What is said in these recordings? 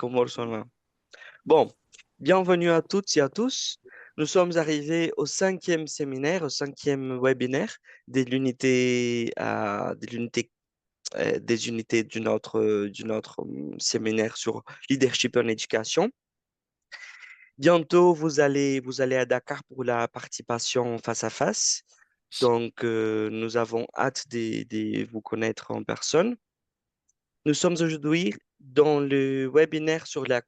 como suena. Bon, bienvenue à toutes et à tous. Nous sommes arrivés au cinquième séminaire, au cinquième webinaire de l'unité, des unités du notre séminaire sur leadership en éducation. Bientôt, vous allez à Dakar pour la participation face à face. Donc, nous avons hâte de vous connaître en personne. Nous sommes aujourd'hui dans le webinaire sur le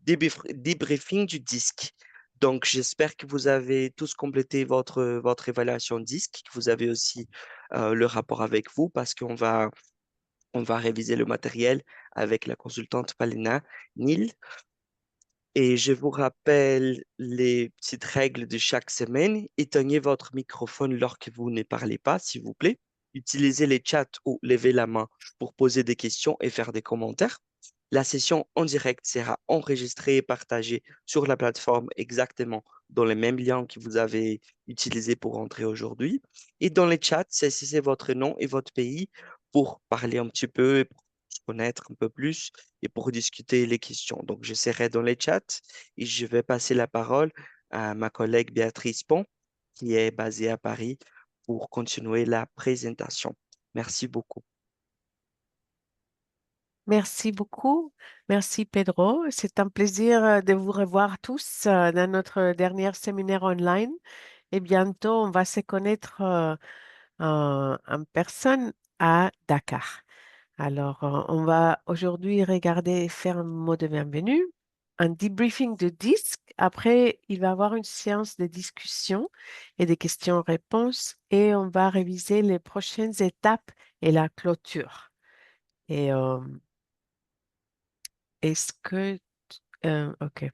débriefing du disque. Donc, j'espère que vous avez tous complété votre évaluation disque, que vous avez aussi le rapport avec vous parce qu'on va réviser le matériel avec la consultante Palina Nil. Et je vous rappelle les petites règles de chaque semaine. Éteignez votre microphone lorsque vous ne parlez pas, s'il vous plaît. Utilisez les chats ou levez la main pour poser des questions et faire des commentaires. La session en direct sera enregistrée et partagée sur la plateforme exactement dans les mêmes liens que vous avez utilisés pour entrer aujourd'hui. Et dans les chats, saisissez votre nom et votre pays pour parler un petit peu, pour se connaître un peu plus et pour discuter les questions. Donc, je serai dans les chats et je vais passer la parole à ma collègue Béatrice Pont, qui est basée à Paris, pour continuer la présentation. Merci beaucoup. Merci beaucoup. Merci Pedro. C'est un plaisir de vous revoir tous dans notre dernier séminaire online. Et bientôt, on va se connaître en personne à Dakar. Alors, on va aujourd'hui regarder, faire un mot de bienvenue, un debriefing de disque. Après, il va y avoir une séance de discussion et des questions-réponses et on va réviser les prochaines étapes et la clôture. Et est-ce que... OK.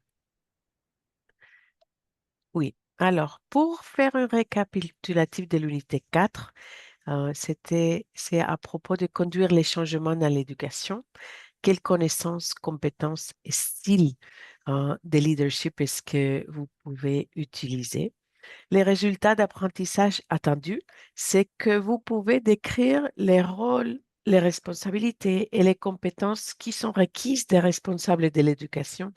Oui. Alors, pour faire un récapitulatif de l'unité 4, c'est à propos de conduire les changements dans l'éducation. Quelles connaissances, compétences et styles de leadership est-ce que vous pouvez utiliser? Les résultats d'apprentissage attendus, c'est que vous pouvez décrire les rôles, les responsabilités et les compétences qui sont requises des responsables de l'éducation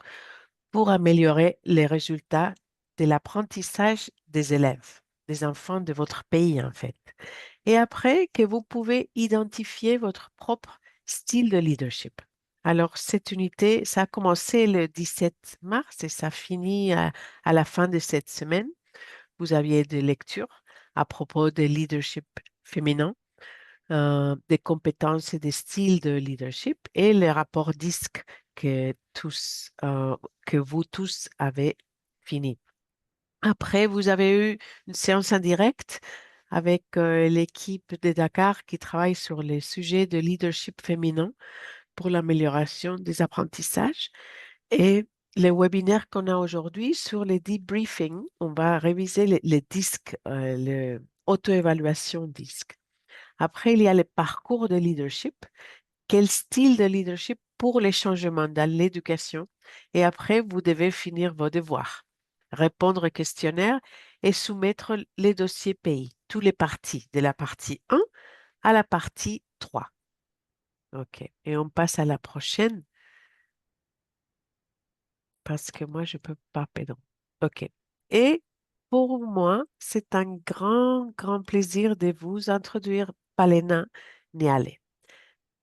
pour améliorer les résultats de l'apprentissage des élèves, des enfants de votre pays en fait. Et après, que vous pouvez identifier votre propre style de leadership. Alors, cette unité, ça a commencé le 17 mars et ça finit à la fin de cette semaine. Vous aviez des lectures à propos de leadership féminin, des compétences et des styles de leadership et le rapport DISC que vous tous avez fini. Après, vous avez eu une séance en direct avec l'équipe de Dakar qui travaille sur les sujets de leadership féminin pour l'amélioration des apprentissages. Et les webinaires qu'on a aujourd'hui sur les debriefings, on va réviser les disques, l'auto-évaluation disque. Après, il y a le parcours de leadership. Quel style de leadership pour les changements dans l'éducation? Et après, vous devez finir vos devoirs, répondre au questionnaire et soumettre les dossiers pays, tous les parties, de la partie 1 à la partie 3. OK. Et on passe à la prochaine parce que moi, je peux pas, Pedro. OK. Et pour moi, c'est un grand, grand plaisir de vous introduire Palena Niale.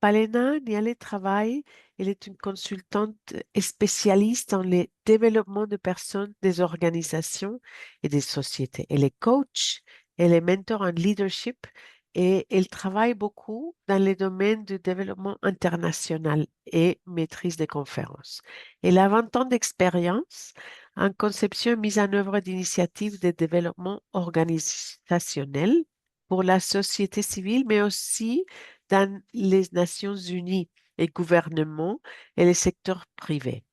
Palena Niale travaille, elle est une consultante et spécialiste dans le développement de personnes, des organisations et des sociétés. Elle est coach, elle est mentor en leadership et elle travaille beaucoup dans les domaines du développement international et maîtrise des conférences. Elle a 20 ans d'expérience en conception et mise en œuvre d'initiatives de développement organisationnel pour la société civile, mais aussi dans les Nations unies, les gouvernements et les secteurs privés.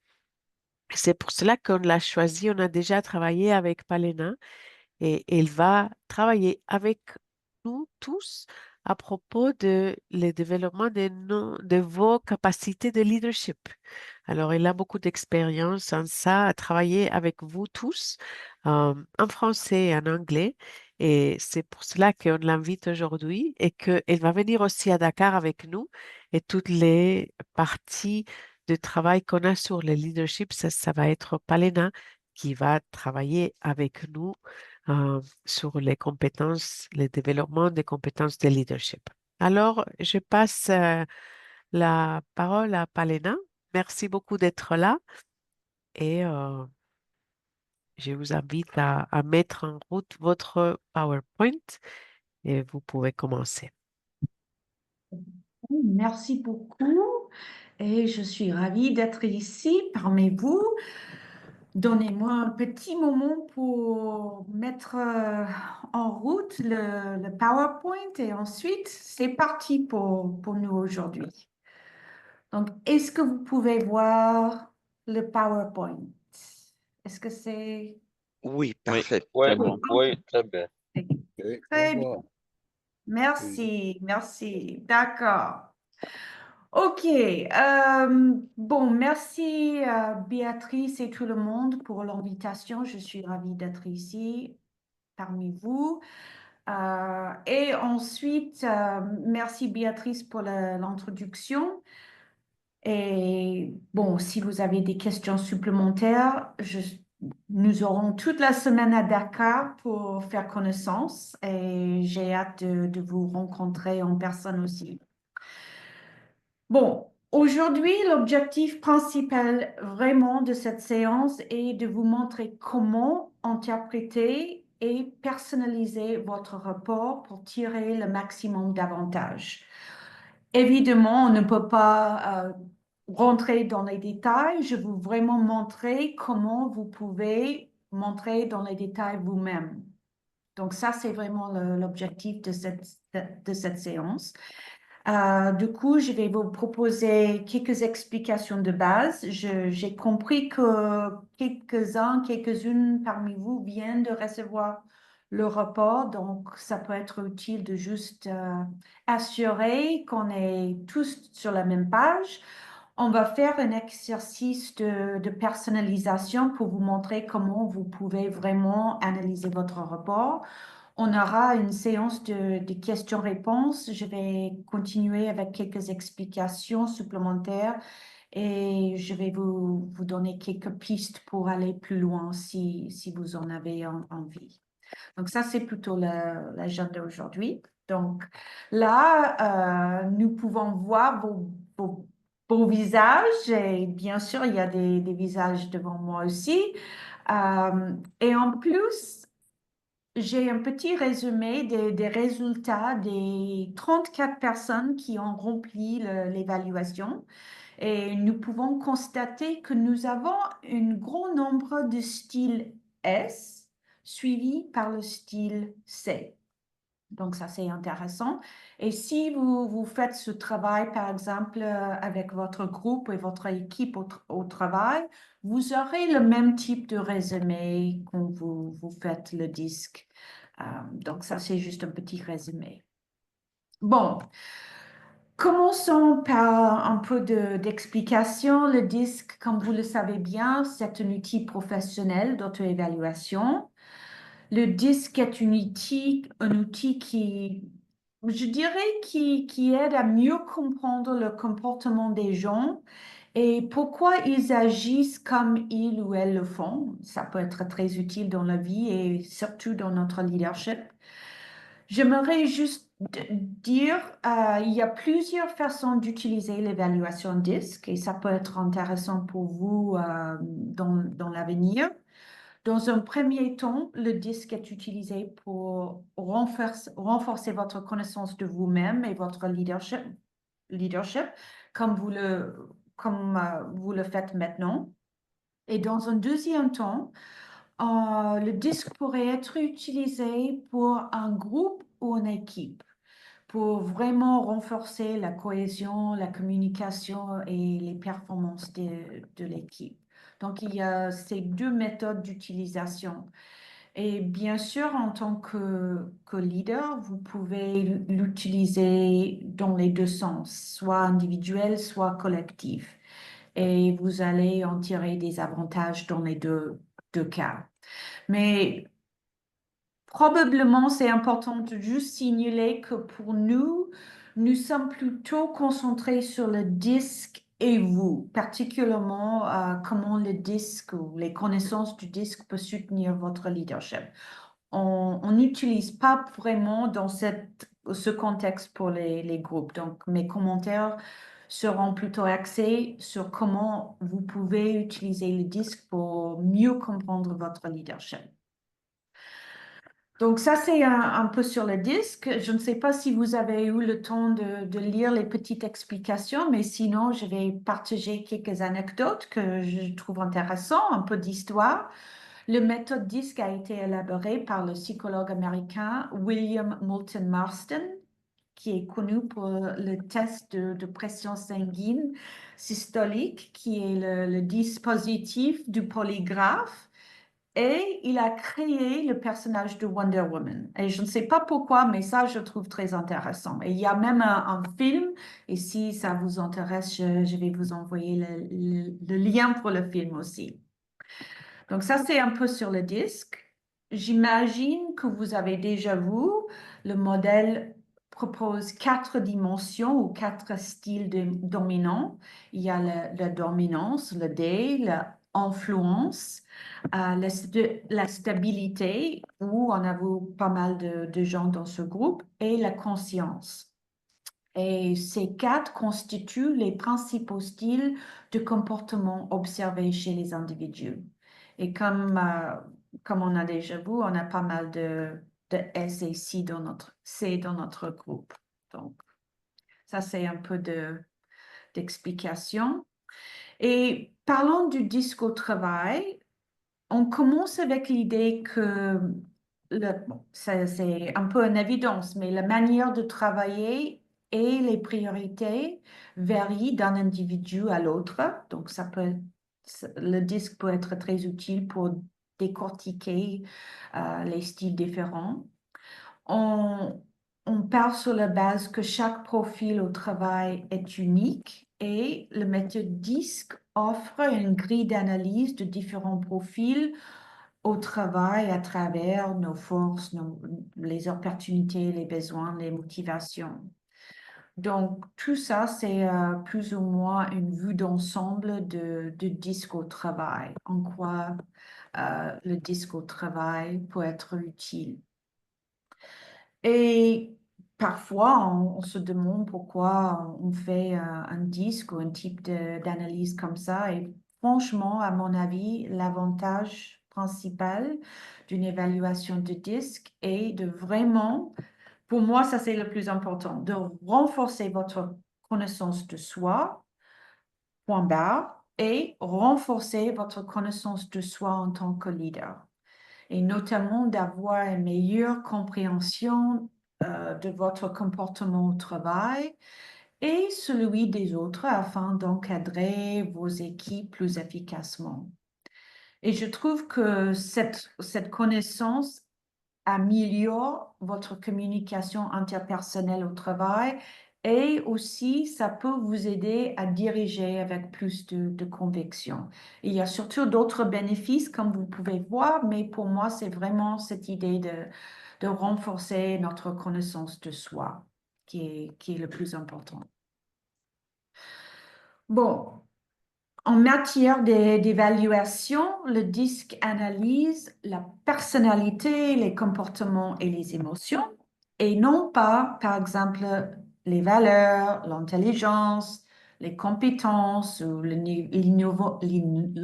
C'est pour cela qu'on l'a choisi. On a déjà travaillé avec Palena et elle va travailler avec nous tous à propos de le développement de vos capacités de leadership. Alors, elle a beaucoup d'expérience en ça, à travailler avec vous tous en français et en anglais. Et c'est pour cela qu'on l'invite aujourd'hui et qu'elle va venir aussi à Dakar avec nous. et toutes les parties de travail qu'on a sur le leadership, ça va être Palena qui va travailler avec nous sur les compétences, le développement des compétences de leadership. Alors, je passe la parole à Palena. Merci beaucoup d'être là et je vous invite à mettre en route votre PowerPoint et vous pouvez commencer. Merci beaucoup et je suis ravie d'être ici parmi vous. Donnez-moi un petit moment pour mettre en route le PowerPoint et ensuite c'est parti pour nous aujourd'hui. Donc, est-ce que vous pouvez voir le PowerPoint? Est-ce que c'est... Oui, Oui, parfait, oui, très Oui, bon. oui, très bien. ok. Ok, au Très bien. revoir. Merci, merci. D'accord. Ok, bon, merci Béatrice et tout le monde pour l'invitation. Je suis ravie d'être ici parmi vous. Et ensuite, merci Béatrice pour l'introduction. Et bon, si vous avez des questions supplémentaires, nous aurons toute la semaine à Dakar pour faire connaissance et j'ai hâte de vous rencontrer en personne aussi. Bon, aujourd'hui, l'objectif principal vraiment de cette séance est de vous montrer comment interpréter et personnaliser votre rapport pour tirer le maximum d'avantages. Évidemment, on ne peut pas rentrer dans les détails. Je veux vraiment montrer comment vous pouvez montrer dans les détails vous-même. Donc ça, c'est vraiment l'objectif de cette séance. Du coup, je vais vous proposer quelques explications de base. J'ai compris que quelques-unes parmi vous viennent de recevoir le rapport, donc ça peut être utile de juste assurer qu'on est tous sur la même page. On va faire un exercice de personnalisation pour vous montrer comment vous pouvez vraiment analyser votre rapport. On aura une séance de questions-réponses. Je vais continuer avec quelques explications supplémentaires et je vais vous donner quelques pistes pour aller plus loin si vous en avez envie. Donc ça, c'est plutôt l'agenda aujourd'hui. Donc là, nous pouvons voir vos visages et bien sûr, il y a des visages devant moi aussi. Et en plus, j'ai un petit résumé des résultats des 34 personnes qui ont rempli l'évaluation et nous pouvons constater que nous avons un grand nombre de styles S suivis par le style C. Donc, ça, c'est intéressant. Et si vous faites ce travail, par exemple, avec votre groupe et votre équipe au travail, vous aurez le même type de résumé quand vous faites le disque. Donc, ça, c'est juste un petit résumé. Bon, commençons par un peu d'explication. Le disque, comme vous le savez bien, c'est un outil professionnel d'auto-évaluation. Le disque est un outil qui, je dirais, qui aide à mieux comprendre le comportement des gens et pourquoi ils agissent comme ils ou elles le font. Ça peut être très utile dans la vie et surtout dans notre leadership. J'aimerais juste dire, il y a plusieurs façons d'utiliser l'évaluation disque et ça peut être intéressant pour vous dans l'avenir. Dans un premier temps, le disque est utilisé pour renforcer votre connaissance de vous-même et votre leadership comme vous le faites maintenant. Et dans un deuxième temps, le disque pourrait être utilisé pour un groupe ou une équipe pour vraiment renforcer la cohésion, la communication et les performances de l'équipe. Donc, il y a ces deux méthodes d'utilisation. Et bien sûr, en tant que leader, vous pouvez l'utiliser dans les deux sens, soit individuel, soit collectif. Et vous allez en tirer des avantages dans les deux cas. Mais probablement, c'est important de juste signaler que pour nous, nous sommes plutôt concentrés sur le disque et vous, particulièrement comment le disque ou les connaissances du disque peuvent soutenir votre leadership. On n'utilise pas vraiment dans ce contexte pour les groupes. Donc, mes commentaires seront plutôt axés sur comment vous pouvez utiliser le disque pour mieux comprendre votre leadership. Donc ça, c'est un peu sur le disque. Je ne sais pas si vous avez eu le temps de lire les petites explications, mais sinon, je vais partager quelques anecdotes que je trouve intéressantes, un peu d'histoire. Le méthode DISC a été élaboré par le psychologue américain William Moulton Marston, qui est connu pour le test de pression sanguine systolique, qui est le dispositif du polygraphe. Et il a créé le personnage de Wonder Woman. Et je ne sais pas pourquoi, mais ça, je trouve très intéressant. Et il y a même un film, et si ça vous intéresse, je vais vous envoyer le lien pour le film aussi. Donc ça, c'est un peu sur le disque. J'imagine que vous avez déjà vu, le modèle propose 4 dimensions ou 4 styles dominants. Il y a la dominance, le D, l'influence, la stabilité, où on a vu pas mal de gens dans ce groupe, et la conscience. Et ces 4 constituent les principaux styles de comportement observés chez les individus. Et comme on a déjà vu, on a pas mal de S et C dans notre groupe. Donc, ça, c'est un peu d'explication. Et parlons du disque au travail. On commence avec l'idée que, bon, c'est un peu une évidence, mais la manière de travailler et les priorités varient d'un individu à l'autre. Donc, le disque peut être très utile pour décortiquer les styles différents. On, on part sur la base que chaque profil au travail est unique et le méthode DISC offre une grille d'analyse de différents profils au travail à travers nos forces, les opportunités, les besoins, les motivations. Donc, tout ça, c'est plus ou moins une vue d'ensemble de disque au travail, en quoi le disque au travail peut être utile. Et parfois, on se demande pourquoi on fait un disque ou un type d'analyse comme ça. Et franchement, à mon avis, l'avantage principal d'une évaluation de disque est de vraiment, pour moi, ça c'est le plus important, de renforcer votre connaissance de soi, point barre, et renforcer votre connaissance de soi en tant que leader et notamment d'avoir une meilleure compréhension de votre comportement au travail et celui des autres afin d'encadrer vos équipes plus efficacement. Et je trouve que cette connaissance améliore votre communication interpersonnelle au travail et aussi ça peut vous aider à diriger avec plus de conviction. Il y a surtout d'autres bénéfices comme vous pouvez voir, mais pour moi c'est vraiment cette idée de renforcer notre connaissance de soi qui est le plus important. Bon, en matière d'évaluation, le disque analyse la personnalité, les comportements et les émotions, et non pas, par exemple, les valeurs, l'intelligence, les compétences ou le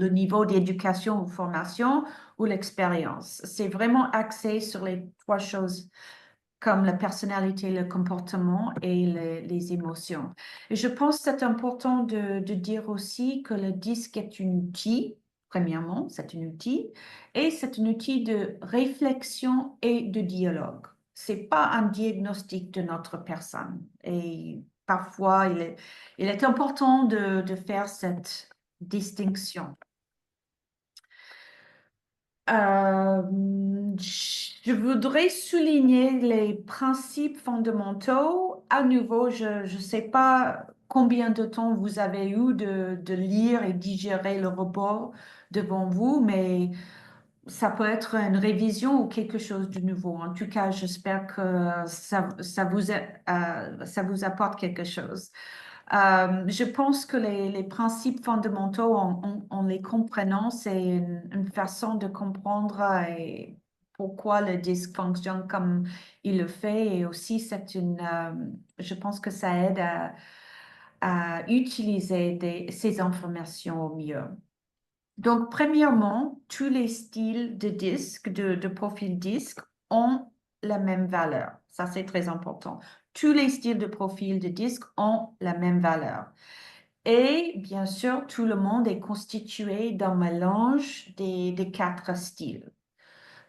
niveau d'éducation ou formation ou l'expérience. C'est vraiment axé sur les 3 choses comme la personnalité, le comportement et les émotions. Et je pense que c'est important de dire aussi que le disque est un outil, premièrement, c'est un outil, et c'est un outil de réflexion et de dialogue. C'est pas un diagnostic de notre personne. Et parfois, il est important de faire cette distinction. Euh, je voudrais souligner les principes fondamentaux. À nouveau, je ne sais pas combien de temps vous avez eu de lire et digérer le rapport devant vous, mais ça peut être une révision ou quelque chose de nouveau. En tout cas, j'espère que ça vous apporte quelque chose. Je pense que les principes fondamentaux, en les comprenant, c'est une façon de comprendre pourquoi le disque fonctionne comme il le fait. Et aussi, je pense que ça aide à utiliser ces informations au mieux. Donc, premièrement, tous les styles de disque, de profil disque, ont la même valeur. Ça, c'est très important. Tous les styles de profil de disque ont la même valeur. Et bien sûr, tout le monde est constitué d'un mélange des quatre styles.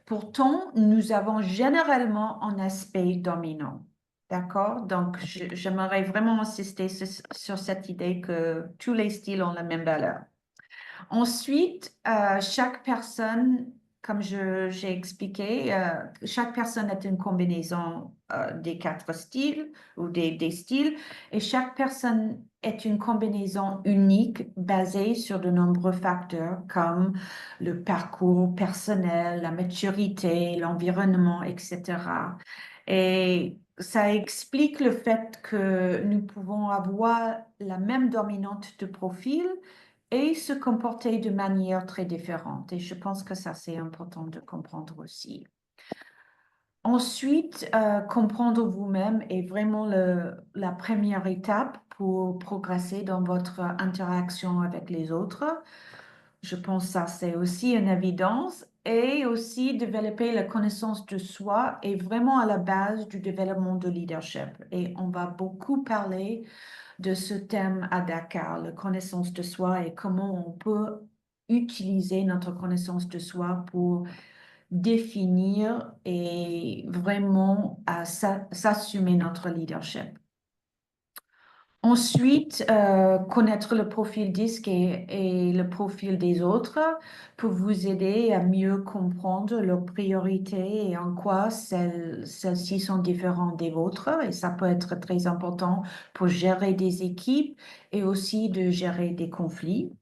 Pourtant, nous avons généralement un aspect dominant. D'accord? Donc, j'aimerais vraiment insister sur cette idée que tous les styles ont la même valeur. Ensuite, chaque personne, comme j'ai expliqué, chaque personne est une combinaison des quatre styles ou des styles, et chaque personne est une combinaison unique basée sur de nombreux facteurs comme le parcours personnel, la maturité, l'environnement, etc. Et ça explique le fait que nous pouvons avoir la même dominante de profil et se comporter de manière très différente. Et je pense que ça, c'est important de comprendre aussi. Ensuite, comprendre vous-même est vraiment la première étape pour progresser dans votre interaction avec les autres. Je pense que ça, c'est aussi une évidence. Et aussi, développer la connaissance de soi est vraiment à la base du développement de leadership. Et on va beaucoup parler de ce thème à Dakar, la connaissance de soi et comment on peut utiliser notre connaissance de soi pour définir et vraiment s'assumer notre leadership. Ensuite, connaître le profil disque et le profil des autres pour vous aider à mieux comprendre leurs priorités et en quoi celles-ci sont différentes des vôtres. Et ça peut être très important pour gérer des équipes et aussi de gérer des conflits.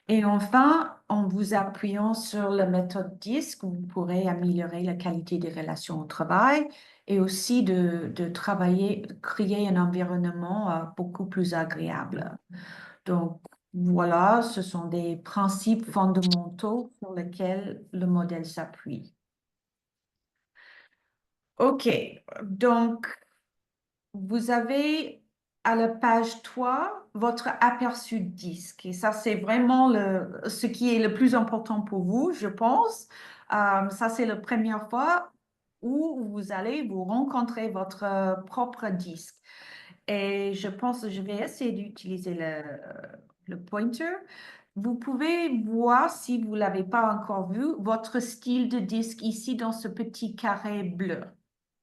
Et enfin, en vous appuyant sur la méthode DISC, vous pourrez améliorer la qualité des relations au travail et aussi de travailler, créer un environnement beaucoup plus agréable. Donc, voilà, ce sont des principes fondamentaux sur lesquels le modèle s'appuie. OK, donc vous avez à la page 3 votre aperçu de disque. Et ça, c'est vraiment ce qui est le plus important pour vous, je pense. Ça, c'est la première fois où vous allez vous rencontrer votre propre disque. Et je pense que je vais essayer d'utiliser le pointer. Vous pouvez voir, si vous ne l'avez pas encore vu, votre style de disque ici dans ce petit carré bleu.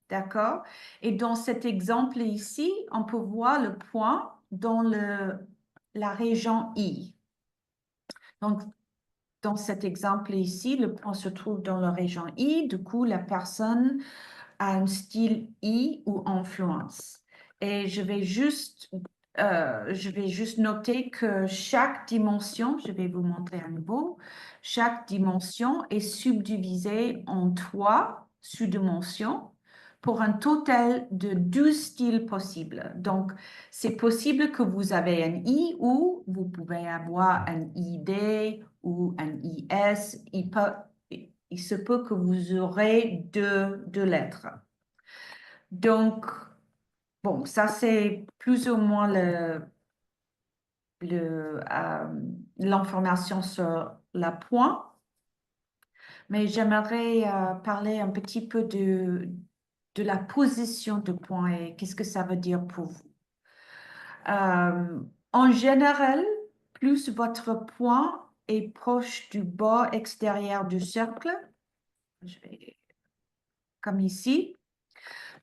D'accord? Et dans cet exemple ici, on peut voir le point dans la région I. Donc, dans cet exemple ici, le point se trouve dans la région I. Du coup, la personne a un style I ou influence. Et je vais juste noter que chaque dimension, je vais vous montrer à nouveau, chaque dimension est subdivisée en 3 sous-dimensions pour un total de 12 styles possibles. Donc, c'est possible que vous avez un I ou vous pouvez avoir un ID ou un IS. Il se peut que vous aurez deux lettres. Donc, bon, ça c'est plus ou moins l'information sur la point, mais j'aimerais parler un petit peu de la position de point et qu'est-ce que ça veut dire pour vous. En général, plus votre point est proche du bord extérieur du cercle, comme ici,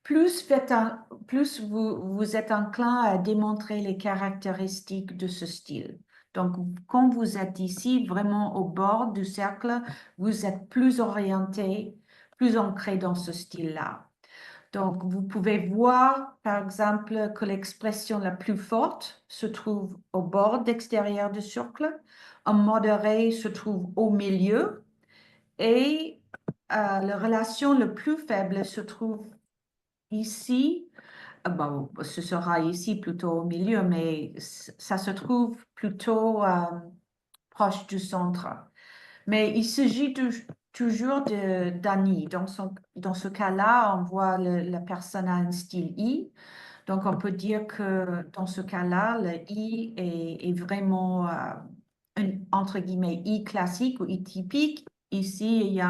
plus vous êtes enclin à démontrer les caractéristiques de ce style. Donc, quand vous êtes ici, vraiment au bord du cercle, vous êtes plus orienté, plus ancré dans ce style-là. Donc, vous pouvez voir, par exemple, que l'expression la plus forte se trouve au bord extérieur du cercle, un modéré se trouve au milieu Et la relation la plus faible se trouve ici. Bon, ce sera ici plutôt au milieu, mais ça se trouve plutôt proche du centre. Mais il s'agit toujours d'Annie. Dans ce cas-là, on voit la personne a un style I. Donc, on peut dire que dans ce cas-là, le I est vraiment, entre guillemets, I classique ou I typique. Ici,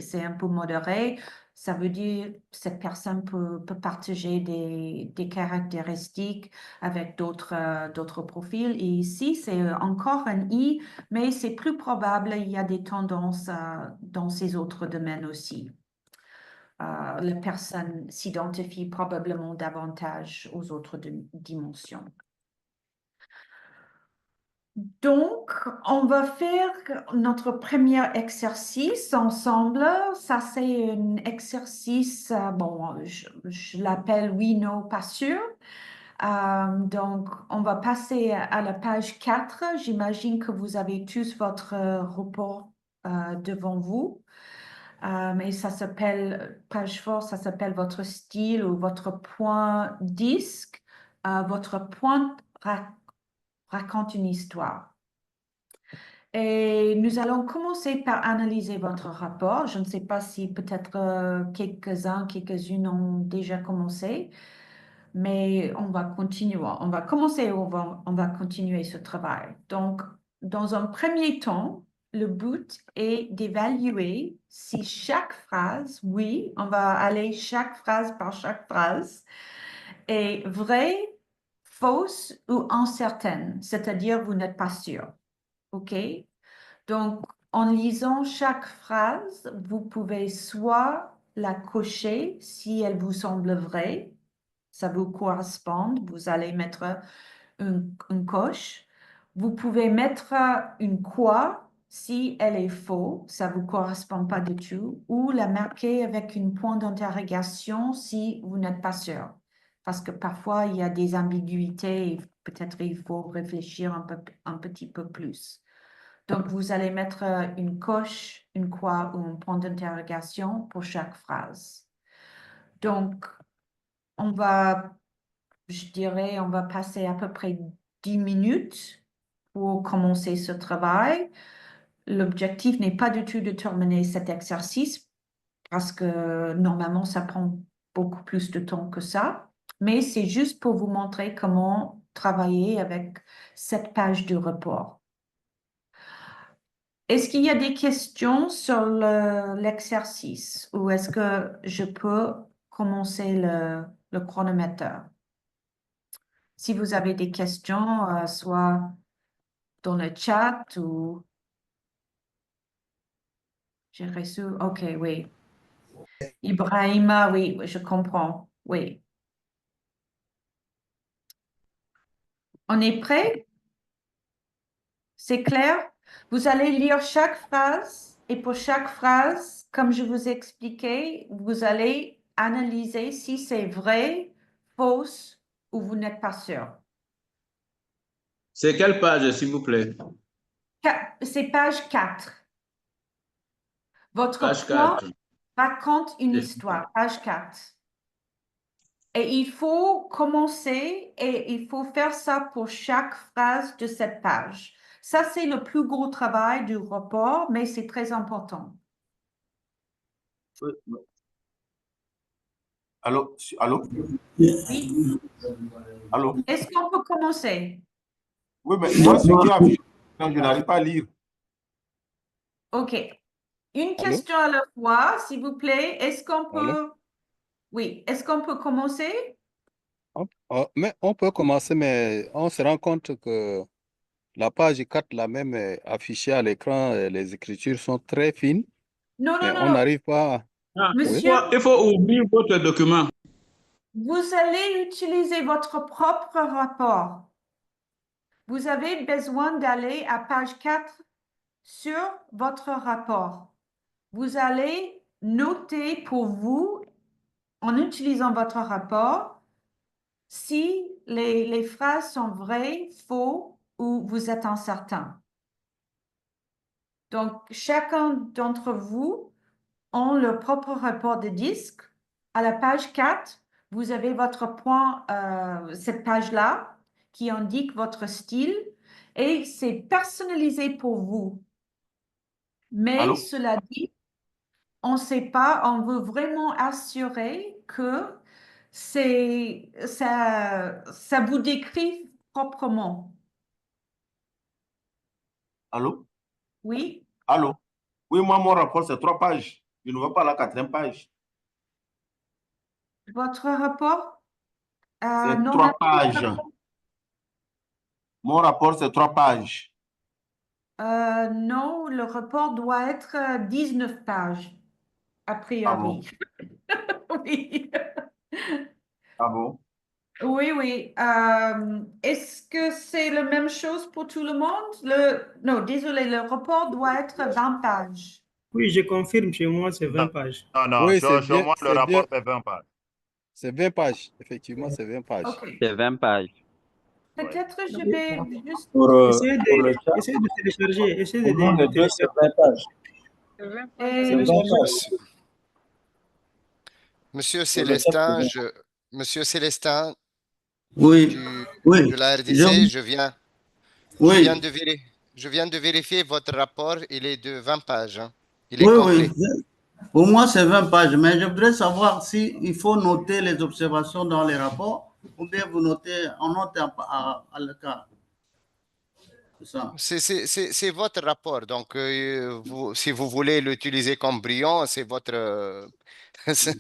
c'est un peu modéré. Ça veut dire que cette personne peut partager des caractéristiques avec d'autres profils. Et ici, c'est encore un I, mais c'est plus probable, il y a des tendances dans ces autres domaines aussi. La personne s'identifie probablement davantage aux autres dimensions. Donc, on va faire notre premier exercice ensemble. Ça, c'est un exercice, bon, je l'appelle oui, non, pas sûr. Donc, on va passer à la page 4. J'imagine que vous avez tous votre report devant vous. Et ça s'appelle, page 4, ça s'appelle votre style ou votre point disque. Votre point raconte une histoire. Et nous allons commencer par analyser votre rapport. Je ne sais pas si peut-être quelques-unes ont déjà commencé, mais on va continuer. On va commencer, on va continuer ce travail. Donc, dans un premier temps, le but est d'évaluer si chaque phrase, oui, on va aller chaque phrase par chaque phrase, est vraie, fausse ou incertaine, c'est-à-dire vous n'êtes pas sûr. OK? Donc, en lisant chaque phrase, vous pouvez soit la cocher si elle vous semble vraie, ça vous correspond, vous allez mettre une coche. Vous pouvez mettre une quoi si elle est faux, ça vous correspond pas du tout, ou la marquer avec une point d'interrogation si vous n'êtes pas sûr. Parce que parfois, il y a des ambiguïtés et peut-être il faut réfléchir un petit peu plus. Donc, vous allez mettre une coche, une quoi ou un point d'interrogation pour chaque phrase. Donc, je dirais, on va passer à peu près 10 minutes pour commencer ce travail. L'objectif n'est pas du tout de terminer cet exercice parce que normalement, ça prend beaucoup plus de temps que ça. Mais c'est juste pour vous montrer comment travailler avec cette page de report. Est-ce qu'il y a des questions sur l'exercice ou est-ce que je peux commencer le chronomètre? Si vous avez des questions, soit dans le chat ou j'ai reçu. OK, oui. Ibrahima, oui, je comprends. Oui. On est prêt? C'est clair? Vous allez lire chaque phrase et pour chaque phrase, comme je vous ai expliqué, vous allez analyser si c'est vrai, fausse ou vous n'êtes pas sûr. C'est quelle page, s'il vous plaît? C'est page 4. Votre Page point 4. raconte une histoire, page 4. Et il faut commencer et il faut faire ça pour chaque phrase de cette page. Ça, c'est le plus gros travail du rapport, mais c'est très important. Allô? Allô? Oui. Allô? Est-ce qu'on peut commencer? Oui, mais moi, ce qui affiche, je n'arrive pas à lire. OK. Une Allô? question à la fois, s'il vous plaît. Est-ce qu'on Allô? peut... Oui. Est-ce qu'on peut commencer? Mais on peut commencer, mais on se rend compte que la page 4, la même affichée à l'écran, les écritures sont très fines, Non, non, mais non, on non. n'arrive pas. Ah, Oui, Monsieur, il faut ouvrir votre document. vous allez utiliser votre propre rapport. Vous avez besoin d'aller à page 4 sur votre rapport. Vous allez noter pour vous, en utilisant votre rapport, si les phrases sont vraies, faux ou vous êtes incertain. Donc, chacun d'entre vous ont leur propre rapport de disque. À la page 4, vous avez votre point, cette page-là, qui indique votre style et c'est personnalisé pour vous. Mais Allô? cela dit, on ne sait pas, on veut vraiment assurer que ça vous décrit proprement. Allô? Oui, Allô? Oui, moi, mon rapport, c'est 3 pages. Je ne vois pas la 4e page. votre rapport, C'est non, 3 pages. Mon rapport, c'est 3 pages. non, le rapport doit être 19 pages, a Ah priori. bon? Oui, Ah bon? oui, oui. Est-ce que c'est la même chose pour tout le monde? Non, désolé, le rapport doit être 20 pages. Oui, je confirme, chez moi, c'est 20 Non, pages. non, Oui, sur moi, le rapport fait 20 pages. c'est 20 pages. Effectivement, c'est 20 pages. OK. C'est 20 pages. Peut-être je vais juste... Essayez Pour le chat, essayez de télécharger. Essayez pour nous, de les deux, c'est télécharger. 20 pages. Et- C'est 20 pages. Monsieur Pour le chat, Célestin, c'est 20. Monsieur Célestin Oui, de oui, la RDC, je viens oui, je viens de vérifier votre rapport. Il est de 20 pages, hein. Il est oui, complet. oui. Pour moi, c'est 20 pages, mais je voudrais savoir si il faut noter les observations dans les rapports ou bien vous notez, on note à le cas. C'est ça. C'est votre rapport. Donc, si vous voulez l'utiliser comme brillant, c'est votre... c'est-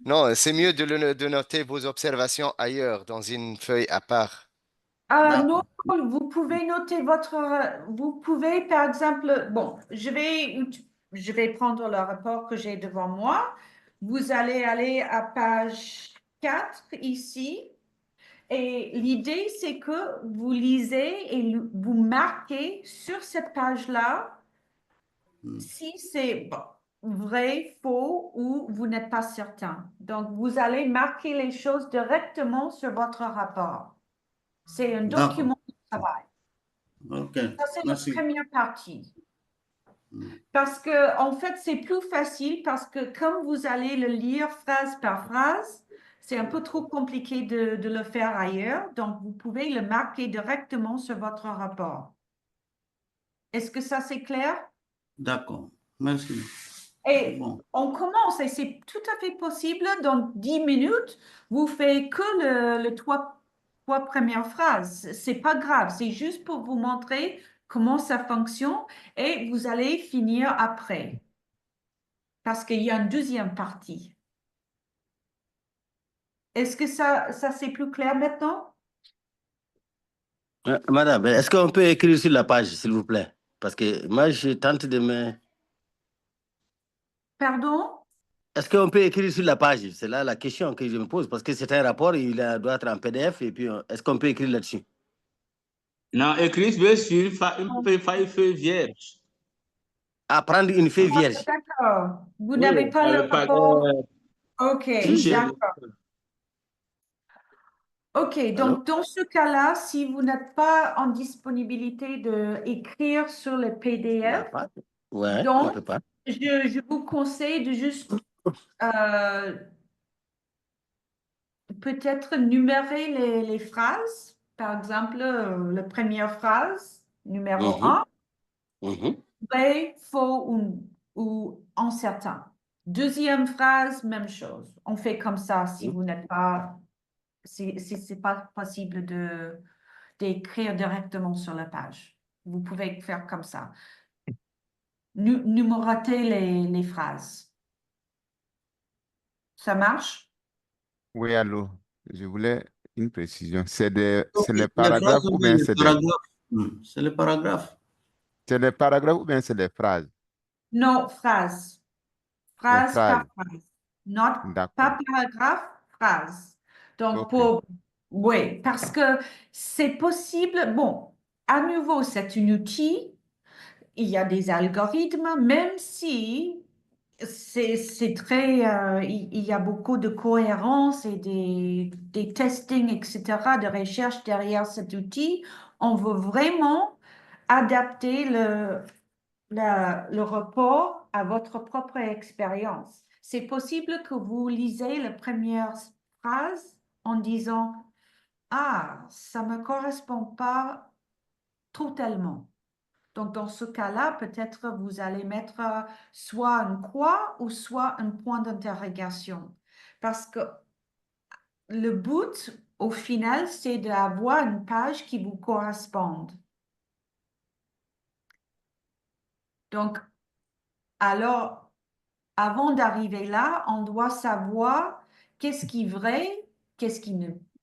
non, c'est mieux de noter vos observations ailleurs, dans une feuille à part. non, D'accord. vous pouvez noter votre... Vous pouvez, par exemple... Bon, je vais prendre le rapport que j'ai devant moi. Vous allez aller à page 4 ici. Et l'idée, c'est que vous lisez et vous marquez sur cette page-là si c'est vrai, faux ou vous n'êtes pas certain. Donc, vous allez marquer les choses directement sur votre rapport. C'est un D'accord. document de travail. OK. Ça, c'est la Merci. première partie. Parce que, en fait, c'est plus facile parce que comme vous allez le lire phrase par phrase, c'est un peu trop compliqué de le faire ailleurs. Donc, vous pouvez le marquer directement sur votre rapport. Est-ce que ça, c'est clair? D'accord. Merci. Et Bon. on commence, et c'est tout à fait possible, dans 10 minutes, vous faites que les trois premières phrases. C'est pas grave, c'est juste pour vous montrer comment ça fonctionne et vous allez finir après. Parce qu'il y a une deuxième partie. Est-ce que ça c'est plus clair maintenant? Madame, est-ce qu'on peut écrire sur la page, s'il vous plaît? Parce que moi, je tente de me... Pardon? Est-ce qu'on peut écrire sur la page? C'est là la question que je me pose, parce que c'est un rapport, doit être en PDF, et puis est-ce qu'on peut écrire là-dessus? Non, écrivez sur une feuille vierge. À prendre une feuille vierge. D'accord. Vous Oui, n'avez pas le le paquet. rapport? Ok, Si, d'accord. Ok, Allô? donc dans ce cas-là, si vous n'êtes pas en disponibilité d'écrire sur le Il n'y a PDF, pas. Ouais, on donc peut pas. je vous conseille de juste peut-être numérer les phrases. Par exemple, la première phrase, numéro Mhm, 1, mhm. vrai, faux ou incertain. Deuxième phrase, même chose. On fait comme ça si vous n'êtes pas, si c'est pas possible d'écrire directement sur la page. Vous pouvez faire comme ça. Numéroter les phrases. Ça marche? Oui, allô. Je voulais une précision. C'est Ok, les les phrases paragraphes ou ou bien bien les paragraphes? C'est les paragraphes. c'est les paragraphes ou bien c'est les phrases? Non, phrase. Les Phrase par phrases. phrase. Not, pas D'accord. paragraphe, phrase. Donc, OK. oui, parce que c'est possible. Bon, à nouveau, c'est un outil. Il y a des algorithmes, même si c'est très, il y a beaucoup de cohérence et des testings, etc., de recherche derrière cet outil. On veut vraiment adapter le report à votre propre expérience. C'est possible que vous lisez la première phrase en disant « Ah, ça ne me correspond pas totalement ». Donc, dans ce cas-là, peut-être vous allez mettre soit une croix ou soit un point d'interrogation. Parce que le but, au final, c'est d'avoir une page qui vous corresponde. Donc, alors, avant d'arriver là, on doit savoir qu'est-ce qui est vrai, qu'est-ce qui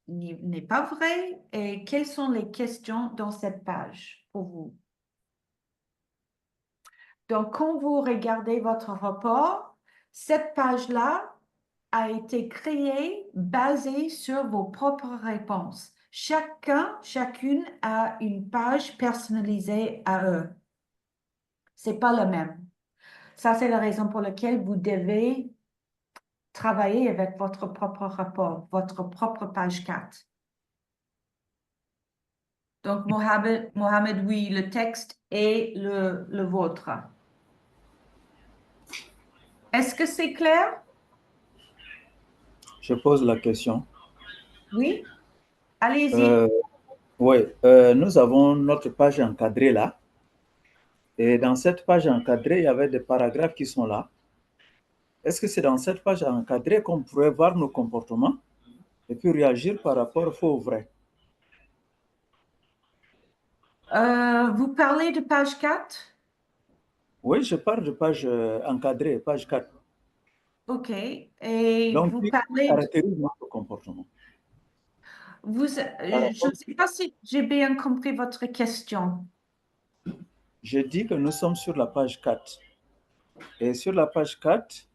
n'est pas vrai et quelles sont les questions dans cette page pour vous. Donc, quand vous regardez votre rapport, cette page-là a été créée basée sur vos propres réponses. Chacune a une page personnalisée à eux. C'est pas le même. Ça, c'est la raison pour laquelle vous devez travailler avec votre propre rapport, votre propre page 4. Donc, Mohamed, oui, le texte est le vôtre. Est-ce que c'est clair? Je pose la question. Oui? Allez-y. Oui, nous avons notre page encadrée là. Et dans cette page encadrée, il y avait des paragraphes qui sont là. Est-ce que c'est dans cette page encadrée qu'on pourrait voir nos comportements et puis réagir par rapport au faux ou vrai? Vous parlez de page 4? Oui, je parle de page encadrée, page 4. OK. Et Donc, vous qui parlez... caractérise notre comportement? Je ne sais pas si j'ai bien compris votre question. Je dis que nous sommes sur la page 4. Et sur la page 4,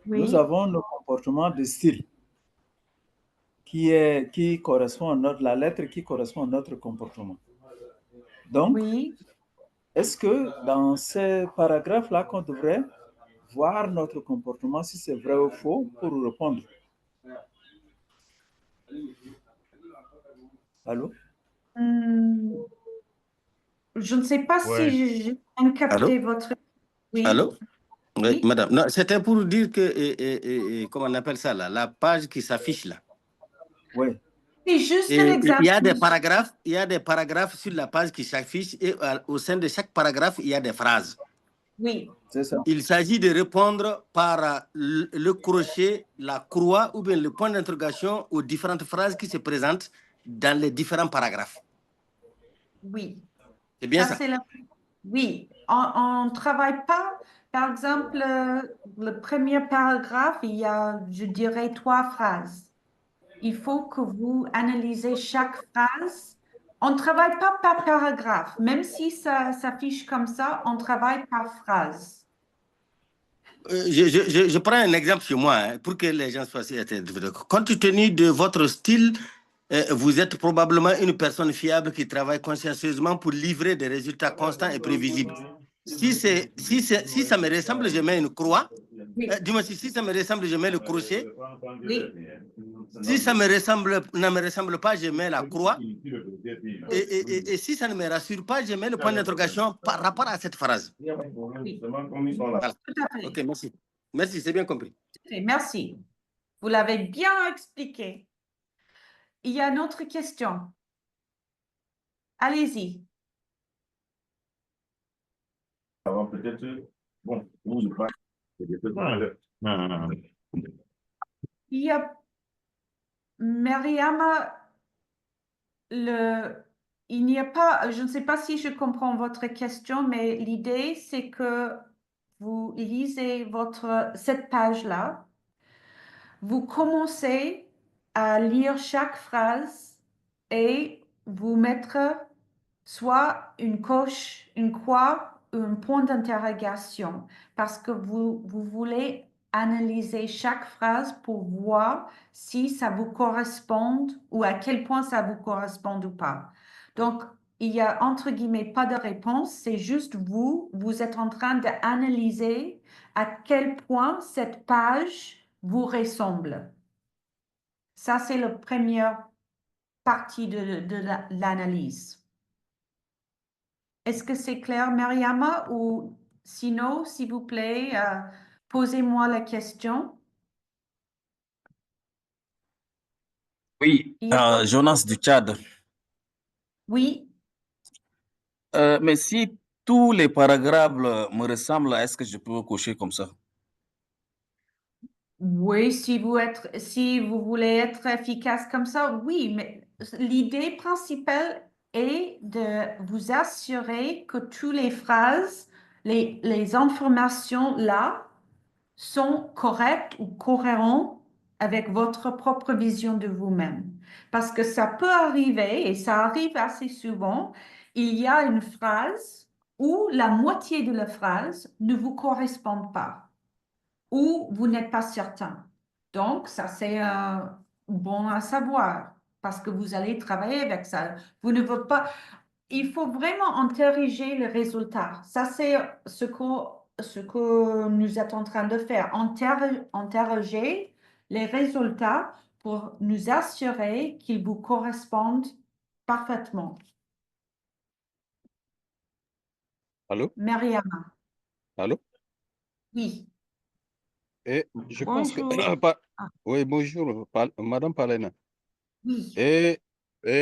Oui. nous avons nos comportements de style qui correspond à la lettre qui correspond à notre comportement. Donc, oui. Est-ce que dans ces paragraphes-là qu'on devrait voir notre comportement, si c'est vrai ou faux, pour répondre? Allô? Je ne sais pas si j'ai bien capté votre... Oui. Allô? Oui, Oui. madame. Non, c'était pour dire que, comment on appelle ça là, la page qui s'affiche là. Oui. C'est juste un Et exemple. il y a des paragraphes sur la page qui s'affiche et au sein de chaque paragraphe, il y a des phrases. Oui. C'est ça. Il s'agit de répondre par le crochet, la croix ou bien le point d'interrogation aux différentes phrases qui se présentent dans les différents paragraphes. Oui. C'est bien ça? Oui. On ne travaille pas, par exemple, le premier paragraphe, il y a, je dirais, 3 phrases. Il faut que vous analysez chaque phrase. On ne travaille pas par paragraphe. Même si ça s'affiche comme ça, on travaille par phrase. Je prends un exemple chez moi pour que les gens soient assez. Compte tenu de votre style, vous êtes probablement une personne fiable qui travaille consciencieusement pour livrer des résultats constants et prévisibles. Si ça me ressemble, je mets une croix. Oui. Dis-moi si ça me ressemble, je mets le crochet. Oui. Si ça ne me ressemble pas, je mets la croix. Et si ça ne me rassure pas, je mets le point d'interrogation par rapport à cette phrase. Oui. Voilà. Tout à fait. Ok, merci. Merci, c'est bien compris. Merci. Vous l'avez bien expliqué. Il y a une autre question. Allez-y. Peut-être, bon, vous, je crois. Il y a Mariama, il n'y a pas, je ne sais pas si je comprends votre question, mais l'idée, c'est que vous lisez cette page-là, vous commencez à lire chaque phrase et vous mettre soit une coche, une croix ou un point d'interrogation parce que vous voulez analyser chaque phrase pour voir si ça vous correspond ou à quel point ça vous correspond ou pas. Donc, il y a entre guillemets pas de réponse, c'est juste vous êtes en train d'analyser à quel point cette page vous ressemble. Ça, c'est la première partie de l'analyse. Est-ce que c'est clair, Mariama, ou Sinon, s'il vous plaît, posez-moi la question. Oui, Il y a- Jonas du Tchad. Oui, Mais si tous les paragraphes me ressemblent, est-ce que je peux cocher comme ça? oui, si vous voulez être efficace comme ça, oui, mais l'idée principale est de vous assurer que toutes les phrases, les informations là sont correctes ou cohérentes avec votre propre vision de vous-même. Parce que ça peut arriver, et ça arrive assez souvent, il y a une phrase où la moitié de la phrase ne vous correspond pas ou vous n'êtes pas certain. Donc, ça, c'est bon à savoir parce que vous allez travailler avec ça. Vous ne voulez pas. Il faut vraiment interroger le résultat. Ça, c'est ce que nous êtes en train de faire. Interroger les résultats pour nous assurer qu'ils vous correspondent parfaitement. Allô? Mariama, Allô? oui. Et je pense que... Bonjour. Oui, bonjour, Madame Palena. Oui. Et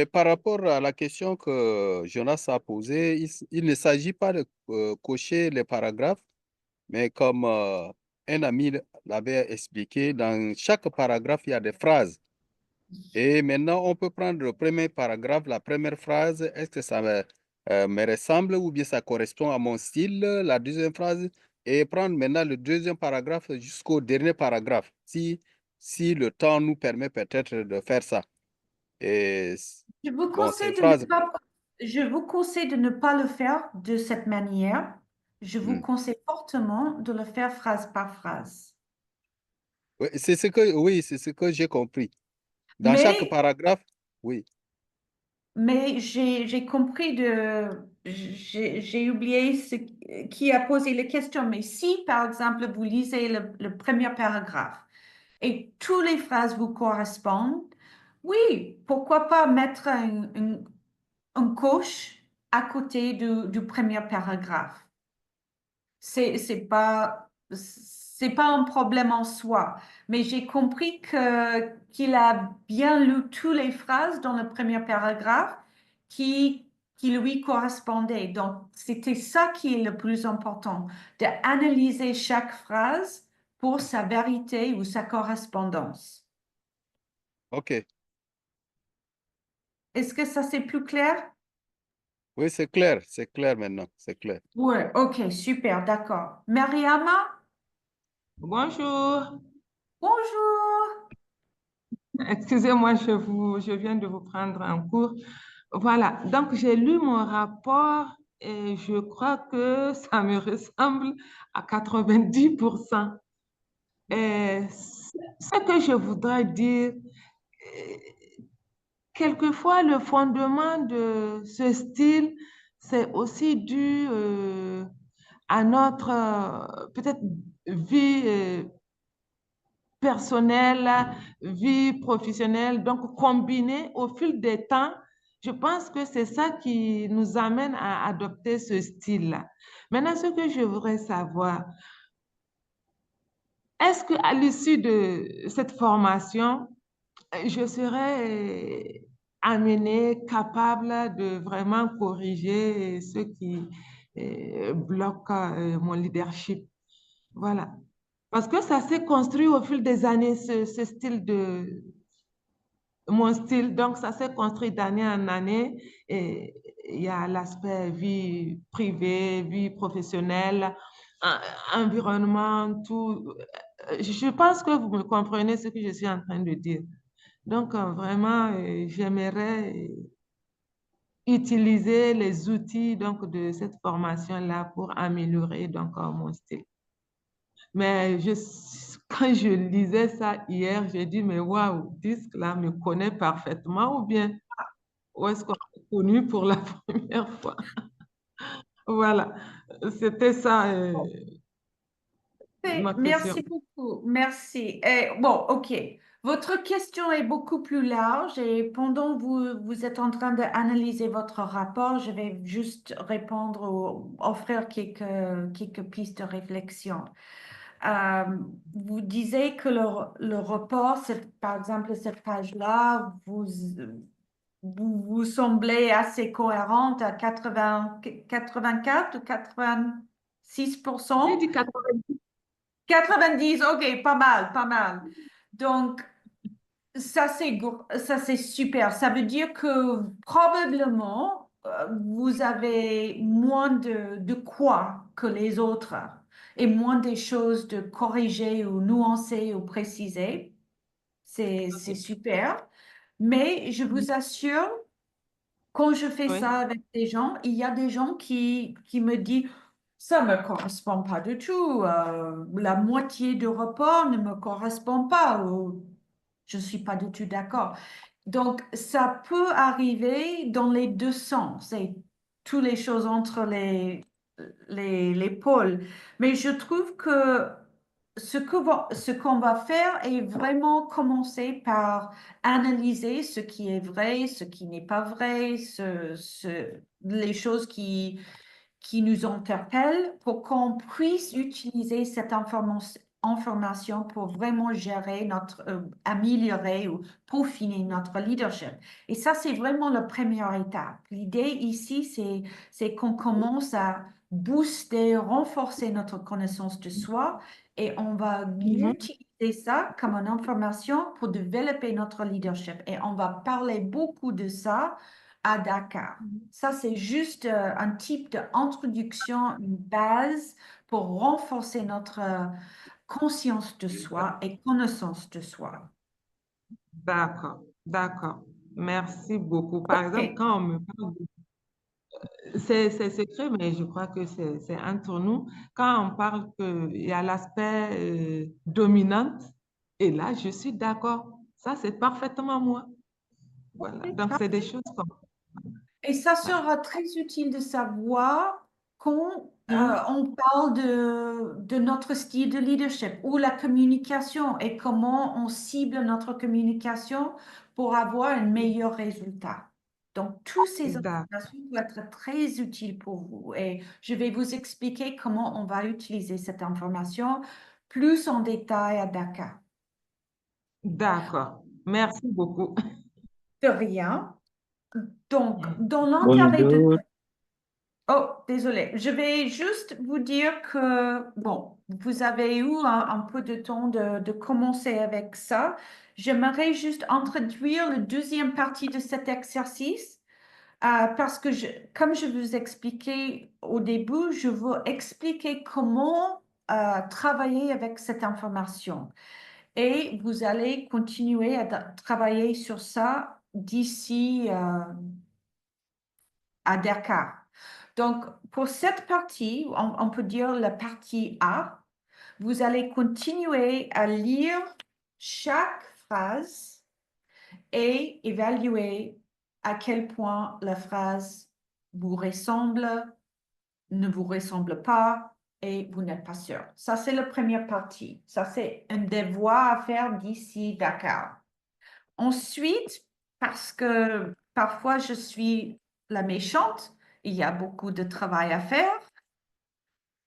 par rapport à la question que Jonas a posée, il ne s'agit pas de cocher les paragraphes, mais comme un ami l'avait expliqué, dans chaque paragraphe, il y a des phrases. Et maintenant, on peut prendre le premier paragraphe, la première phrase, est-ce que ça me ressemble ou bien ça correspond à mon style, la deuxième phrase, et prendre maintenant le deuxième paragraphe jusqu'au dernier paragraphe, si le temps nous permet peut-être de faire ça. Et Je vous bon, conseille ces de ne phrases, pas, je vous conseille de ne pas le faire de cette manière. Je vous conseille fortement de le faire phrase par phrase. oui, c'est ce que j'ai compris. Dans chaque Mais, paragraphe, oui. mais j'ai compris j'ai oublié qui a posé la question. Mais si, par exemple, vous lisez le premier paragraphe et toutes les phrases vous correspondent, oui, pourquoi pas mettre un coche à côté du premier paragraphe. C'est pas un problème en soi, mais j'ai compris qu'il a bien lu toutes les phrases dans le premier paragraphe qui lui correspondaient. Donc, c'était ça qui est le plus important, d'analyser chaque phrase pour sa vérité ou sa correspondance. OK. Est-ce que ça c'est plus clair? Oui, c'est clair maintenant, c'est clair. Oui, ok, super, d'accord. Mariama? Bonjour. Bonjour. Excusez-moi, je viens de vous prendre en cours. Voilà, donc j'ai lu mon rapport et je crois que ça me ressemble à 90%. Et ce que je voudrais dire, quelquefois le fondement de ce style, c'est aussi dû à notre peut-être vie personnelle, vie professionnelle, donc combinée au fil des temps, je pense que c'est ça qui nous amène à adopter ce style-là. Maintenant, ce que je voudrais savoir, est-ce qu'à l'issue de cette formation, je serai amenée, capable de vraiment corriger ce qui bloque mon leadership? Voilà. Parce que ça s'est construit au fil des années, ce style mon style. Donc, ça s'est construit d'année en année. Et il y a l'aspect vie privée, vie professionnelle, environnement, tout. Je pense que vous me comprenez ce que je suis en train de dire. Donc, vraiment, j'aimerais utiliser les outils donc, de cette formation-là pour améliorer donc, mon style. Mais quand je lisais ça hier, j'ai dit, mais waouh, Disque là me connaît parfaitement ou bien où est-ce qu'on est connu pour la première fois? Voilà, c'était ça ma question. Merci beaucoup, merci. Bon, ok. Votre question est beaucoup plus large et pendant que vous êtes en train d'analyser votre rapport, je vais juste répondre ou offrir quelques pistes de réflexion. Vous disiez que le report, par exemple, cette page-là, vous semblez assez cohérente à 84 ou 86%? J'ai dit 90. 90, ok, pas mal, pas mal. Donc, ça, c'est super. Ça veut dire que probablement, vous avez moins de quoi que les autres et moins des choses de corriger ou nuancer ou préciser. C'est super. Mais je vous assure, quand je fais Oui, ça avec des gens, il y a des gens qui me disent, ça ne me correspond pas du tout. La moitié du report ne me correspond pas. Ou je ne suis pas du tout d'accord. Donc, ça peut arriver dans les deux sens. C'est toutes les choses entre les pôles. Mais je trouve que ce qu'on va faire est vraiment commencer par analyser ce qui est vrai, ce qui n'est pas vrai, les choses qui nous interpellent pour qu'on puisse utiliser cette information pour vraiment gérer améliorer ou peaufiner notre leadership. Et ça, c'est vraiment la première étape. L'idée ici, c'est qu'on commence à booster, renforcer notre connaissance de soi et on va utiliser ça comme une information pour développer notre leadership. Et on va parler beaucoup de ça à Dakar. Ça, c'est juste un type d'introduction, une base pour renforcer notre conscience de soi et connaissance de soi. d'accord, d'accord. Merci beaucoup. Par exemple, Ok. quand on me parle c'est secret, mais je crois que c'est entre nous. Quand on parle qu'il y a l'aspect dominante, et là, je suis d'accord. Ça, c'est parfaitement moi. Voilà. Donc, c'est des choses comme Et ça ça. sera très utile de savoir quand Mhm. on parle de notre style de leadership ou la communication et comment on cible notre communication pour avoir un meilleur résultat. Donc, toutes ces D'accord. informations vont être très utiles pour vous et je vais vous expliquer comment on va utiliser cette information plus en détail à Dakar. D'accord. Merci beaucoup. De rien. Donc, dans l'intérêt de Bonjour. Oh, désolé. Je vais juste vous dire que, bon, vous avez eu un peu de temps de commencer avec ça. J'aimerais juste introduire la deuxième partie de cet exercice parce que, comme je vous expliquais au début, je veux expliquer comment travailler avec cette information. Et vous allez continuer à travailler sur ça d'ici à Dakar. Donc, pour cette partie, on peut dire la partie A, vous allez continuer à lire chaque phrase et évaluer à quel point la phrase vous ressemble, ne vous ressemble pas et vous n'êtes pas sûr. Ça, c'est la première partie. Ça, c'est un devoir à faire d'ici Dakar. Ensuite, parce que parfois je suis la méchante, il y a beaucoup de travail à faire.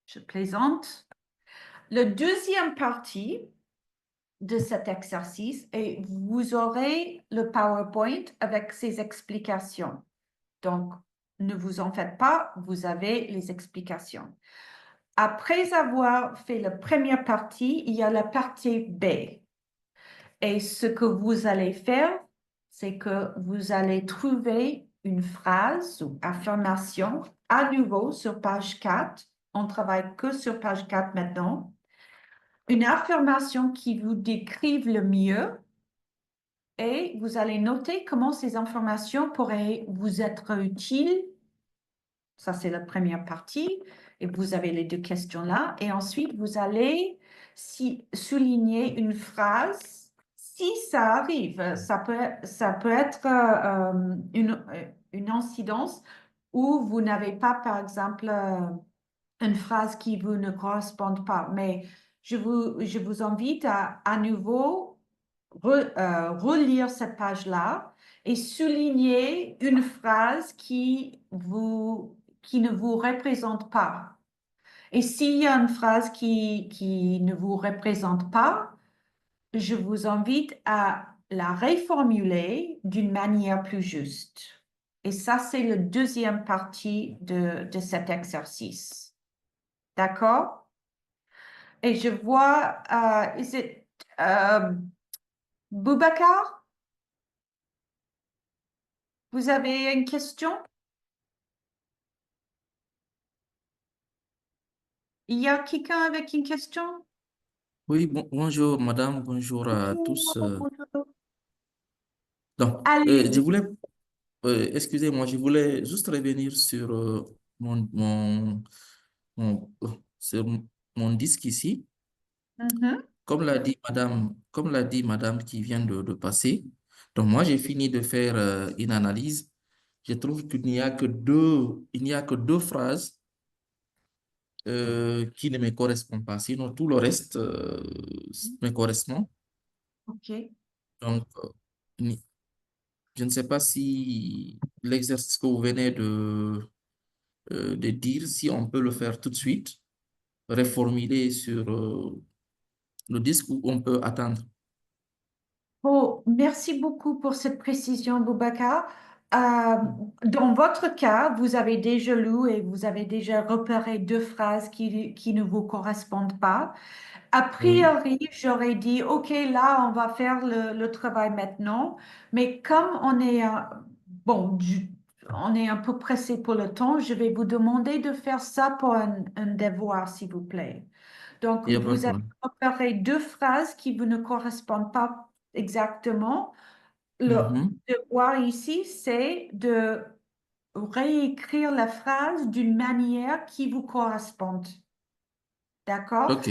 Je plaisante. La deuxième partie de cet exercice et vous aurez le PowerPoint avec ses explications. Donc, ne vous en faites pas, vous avez les explications. Après avoir fait la première partie, il y a la partie B. Et ce que vous allez faire, c'est que vous allez trouver une phrase ou affirmation à nouveau sur page 4. On travaille que sur page 4 maintenant. Une affirmation qui vous décrive le mieux et vous allez noter comment ces informations pourraient vous être utiles. Ça, c'est la première partie. Et vous avez les deux questions là. Et ensuite, vous allez souligner une phrase. Si ça arrive, ça peut être une incidence où vous n'avez pas, par exemple, une phrase qui vous ne correspond pas. Mais je vous invite à nouveau relire cette page-là et souligner une phrase qui ne vous représente pas. Et s'il y a une phrase qui ne vous représente pas, je vous invite à la reformuler d'une manière plus juste. Et ça, c'est la deuxième partie de cet exercice. D'accord? Et je vois, Boubacar, vous avez une question? Il y a quelqu'un avec une question? Oui, bonjour madame, bonjour à tous. Donc, je Allez. voulais, excusez-moi, je voulais juste revenir sur mon- sur mon disque ici. Mhm. Comme l'a dit madame qui vient de passer. Donc, moi, j'ai fini de faire une analyse. Je trouve qu'il n'y a que deux phrases qui ne me correspondent pas. Sinon, tout le reste me correspond. OK. Donc, je ne sais pas si l'exercice que vous venez de dire, si on peut le faire tout de suite, reformuler sur le disque ou on peut attendre. Oh, merci beaucoup pour cette précision, Boubacar. Dans votre cas, vous avez déjà lu et vous avez déjà repéré deux phrases qui ne vous correspondent pas. A priori, j'aurais dit, OK, là, on va faire le travail maintenant. Mais comme bon, on est un peu pressé pour le temps, je vais vous demander de faire ça pour un devoir, s'il vous plaît. Donc, Il n'y a pas de vous avez problème. repéré deux phrases qui vous ne correspondent pas exactement. Le Mhm. devoir ici, c'est de réécrire la phrase d'une manière qui vous corresponde. D'accord? OK,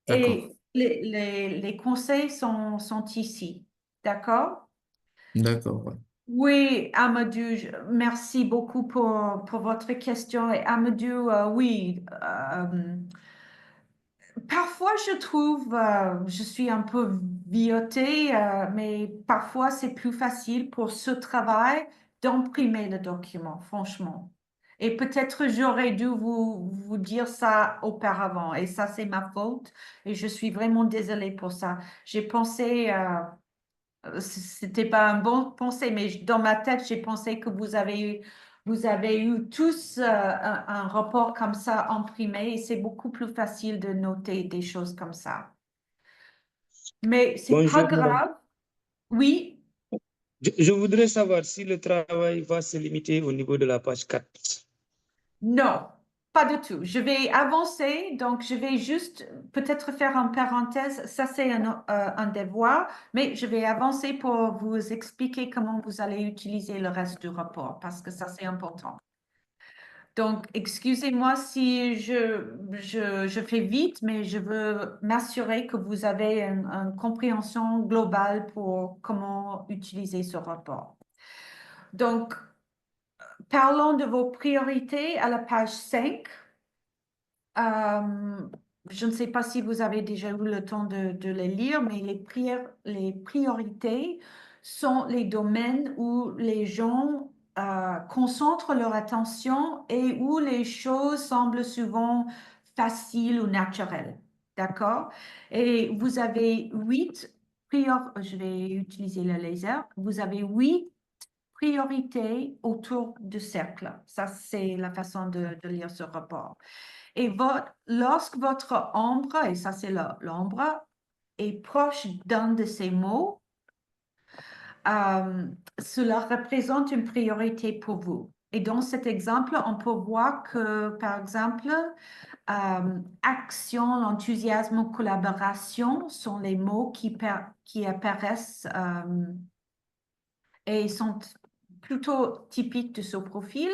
d'accord, Et les conseils sont ici. D'accord? d'accord. Ouais. Oui, Amadou, merci beaucoup pour votre question. Et Amadou, oui, parfois je trouve, je suis un peu biaisée, mais parfois c'est plus facile pour ce travail d'imprimer le document, franchement. Et peut-être j'aurais dû vous dire ça auparavant, et ça c'est ma faute, et je suis vraiment désolée pour ça. J'ai pensé, c'était pas un bon pensée, mais dans ma tête, j'ai pensé que vous avez eu tous un rapport comme ça imprimé et c'est beaucoup plus facile de noter des choses comme ça. Mais c'est pas Bonjour, madame. grave. Oui, Je voudrais savoir si le travail va se limiter au niveau de la page 4. non, pas du tout. Je vais avancer, donc je vais juste peut-être faire une parenthèse. Ça, c'est un devoir, mais je vais avancer pour vous expliquer comment vous allez utiliser le reste du rapport, parce que ça, c'est important. Donc, excusez-moi si je fais vite, mais je veux m'assurer que vous avez une compréhension globale pour comment utiliser ce rapport. Donc, parlons de vos priorités à la page 5. Je ne sais pas si vous avez déjà eu le temps de les lire, mais les priorités sont les domaines où les gens concentrent leur attention et où les choses semblent souvent faciles ou naturelles. D'accord? Et vous avez je vais utiliser le laser, vous avez 8 priorités autour du cercle. Ça, c'est la façon de lire ce rapport. Et lorsque votre ombre, et ça c'est l'ombre, est proche d'un de ces mots, cela représente une priorité pour vous. Et dans cet exemple, on peut voir que, par exemple, action, enthousiasme, collaboration sont les mots qui apparaissent et sont plutôt typiques de ce profil.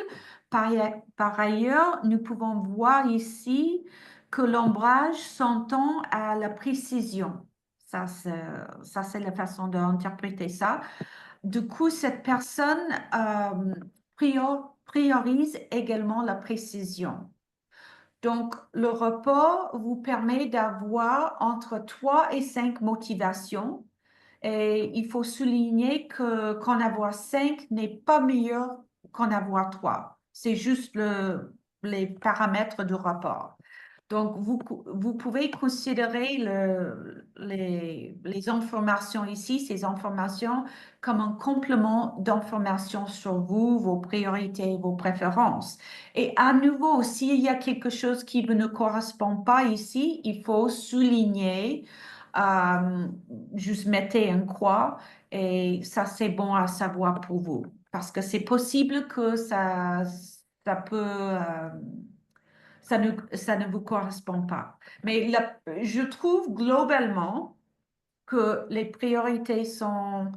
Par ailleurs, nous pouvons voir ici que l'ombrage s'entend à la précision. Ça, c'est la façon d'interpréter ça. Du coup, cette personne priorise également la précision. Donc, le report vous permet d'avoir entre 3 et 5 motivations Et il faut souligner qu'en avoir 5 n'est pas meilleur qu'en avoir 3. C'est juste les paramètres du rapport. Donc, vous pouvez considérer les informations ici, ces informations, comme un complément d'informations sur vous, vos priorités, vos préférences. Et à nouveau, s'il y a quelque chose qui ne correspond pas ici, il faut souligner, juste mettez une croix, et ça, c'est bon à savoir pour vous. Parce que c'est possible que ça peut... ça ne vous correspond pas. Mais je trouve globalement que les priorités sont,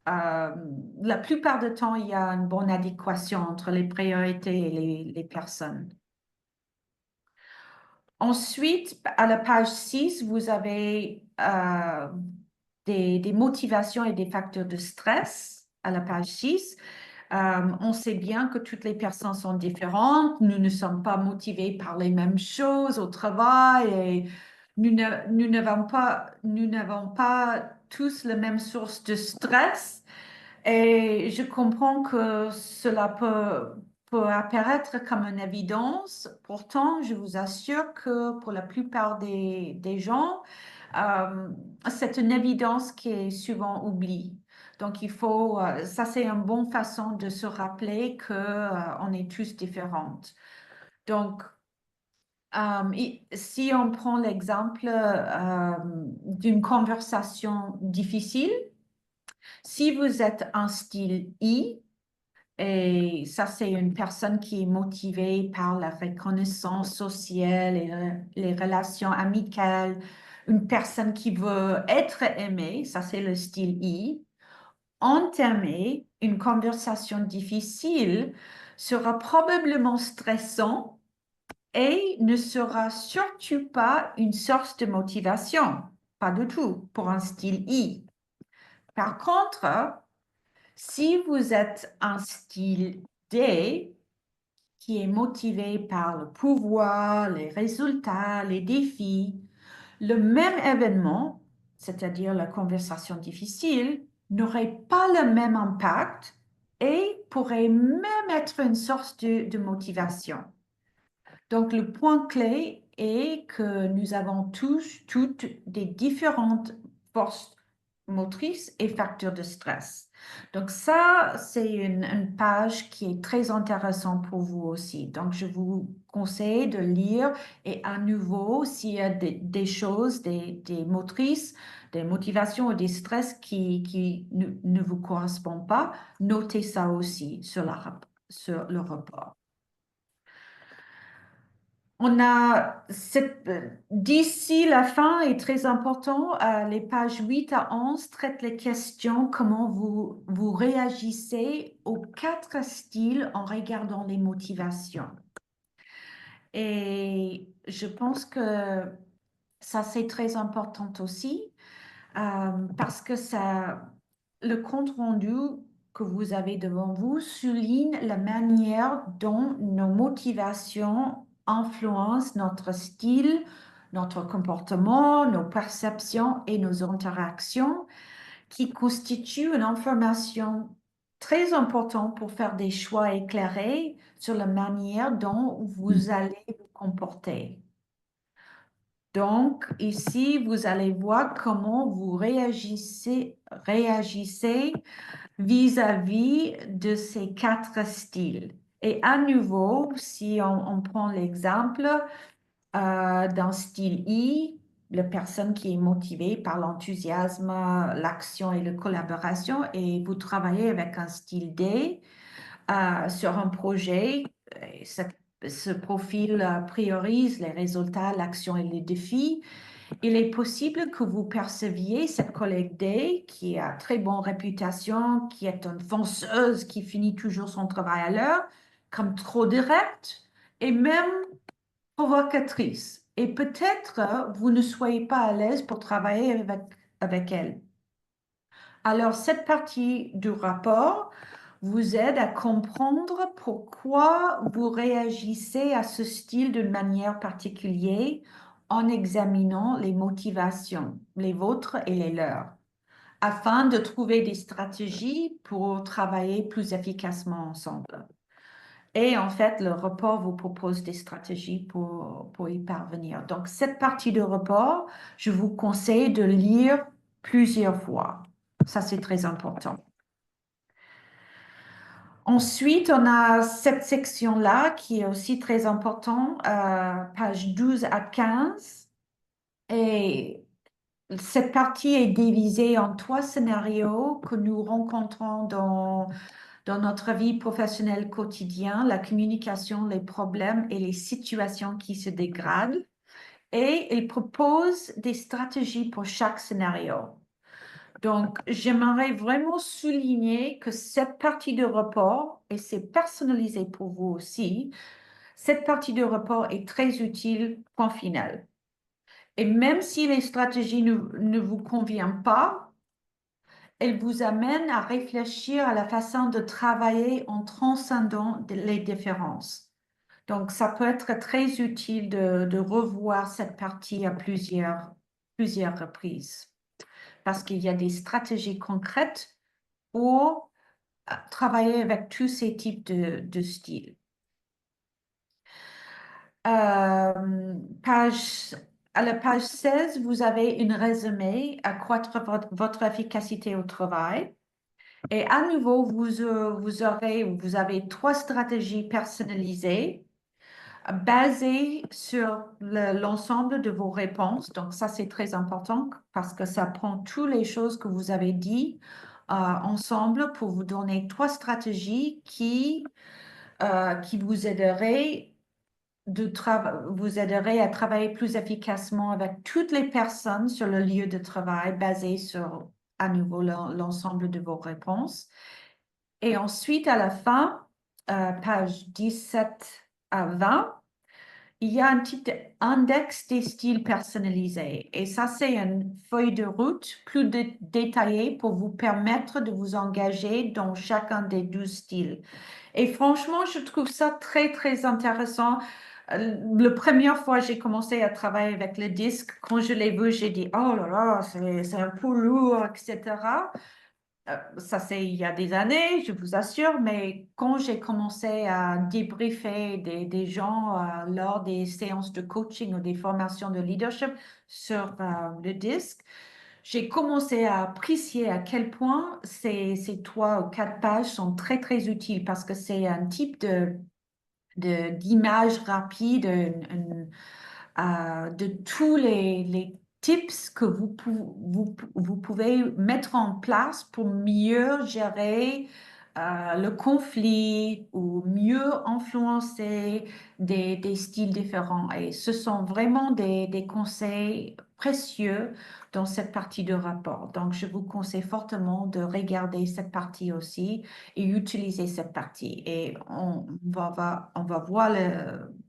la plupart du temps, il y a une bonne adéquation entre les priorités et les personnes. Ensuite, à la page 6, vous avez des motivations et des facteurs de stress à la page 6. On sait bien que toutes les personnes sont différentes. Nous ne sommes pas motivés par les mêmes choses au travail et nous n'avons pas tous la même source de stress. Et je comprends que cela peut apparaître comme une évidence. Pourtant, je vous assure que pour la plupart des gens, c'est une évidence qui est souvent oubliée. Donc, ça c'est une bonne façon de se rappeler qu'on est tous différentes. Donc, si on prend l'exemple d'une conversation difficile, si vous êtes en style I, et ça c'est une personne qui est motivée par la reconnaissance sociale et les relations amicales, une personne qui veut être aimée, ça c'est le style I, entamer une conversation difficile sera probablement stressant et ne sera surtout pas une source de motivation. Pas du tout pour un style I. Par contre, si vous êtes un style D, qui est motivé par le pouvoir, les résultats, les défis, le même événement, c'est-à-dire la conversation difficile, n'aurait pas le même impact et pourrait même être une source de motivation. Donc, le point clé est que nous avons toutes des différentes forces motrices et facteurs de stress. Donc, ça, c'est une page qui est très intéressante pour vous aussi. Donc, je vous conseille de lire et à nouveau, s'il y a des choses, des motrices, des motivations ou des stress qui ne vous correspondent pas, notez ça aussi sur le rapport. D'ici la fin est très important, les pages 8 à 11 traitent les questions, comment vous réagissez aux 4 styles en regardant les motivations. Et je pense que ça c'est très important aussi, parce que le compte rendu que vous avez devant vous souligne la manière dont nos motivations influencent notre style, notre comportement, nos perceptions et nos interactions, qui constituent une information très importante pour faire des choix éclairés sur la manière dont vous allez vous comporter. Donc, ici, vous allez voir comment vous réagissez vis-à-vis de ces 4 styles. Et à nouveau, si on prend l'exemple d'un style I, la personne qui est motivée par l'enthousiasme, l'action et la collaboration, et vous travaillez avec un style D sur un projet, ce profil priorise les résultats, l'action et les défis. Il est possible que vous perceviez cette collègue D qui a très bonne réputation, qui est une fonceuse, qui finit toujours son travail à l'heure, comme trop directe et même provocatrice. Et peut-être vous ne soyez pas à l'aise pour travailler avec elle. Alors, cette partie du rapport vous aide à comprendre pourquoi vous réagissez à ce style d'une manière particulière en examinant les motivations, les vôtres et les leurs. afin de trouver des stratégies pour travailler plus efficacement ensemble. Et en fait, le report vous propose des stratégies pour y parvenir. Donc, cette partie de report, je vous conseille de lire plusieurs fois. Ça, c'est très important. Ensuite, on a cette section-là qui est aussi très importante, page 12 à 15. Et cette partie est divisée en 3 scénarios que nous rencontrons dans notre vie professionnelle quotidienne, la communication, les problèmes et les situations qui se dégradent. Et il propose des stratégies pour chaque scénario. Donc, j'aimerais vraiment souligner que cette partie de report, et c'est personnalisé pour vous aussi, cette partie de report est très utile, point final. Et même si les stratégies ne vous conviennent pas, elles vous amènent à réfléchir à la façon de travailler en transcendant les différences. Donc, ça peut être très utile de revoir cette partie à plusieurs reprises parce qu'il y a des stratégies concrètes pour travailler avec tous ces types de styles. À la page 16, vous avez une résumé, accroître votre efficacité au travail. Et à nouveau, vous avez 3 stratégies personnalisées basées sur l'ensemble de vos réponses. Donc, ça, c'est très important parce que ça prend toutes les choses que vous avez dit ensemble pour vous donner 3 stratégies qui vous aideraient à travailler plus efficacement avec toutes les personnes sur le lieu de travail basé sur, à nouveau, l'ensemble de vos réponses. Et ensuite, à la fin, page 17 à 20, il y a un petit index des styles personnalisés. Et ça, c'est une feuille de route plus détaillée pour vous permettre de vous engager dans chacun des 12 styles. Et franchement, je trouve ça très, très intéressant. La première fois j'ai commencé à travailler avec le disque, quand je l'ai vu, j'ai dit, oh là là, c'est un peu lourd, etc. Ça, c'est il y a des années, je vous assure, mais quand j'ai commencé à débriefer des gens lors des séances de coaching ou des formations de leadership sur le disque, j'ai commencé à apprécier à quel point ces 3 ou 4 pages sont très, très utiles parce que c'est un type d'image rapide de tous les tips que vous pouvez mettre en place pour mieux gérer le conflit ou mieux influencer des styles différents. Et ce sont vraiment des conseils précieux dans cette partie de rapport. Donc, je vous conseille fortement de regarder cette partie aussi et utiliser cette partie. Et on va voir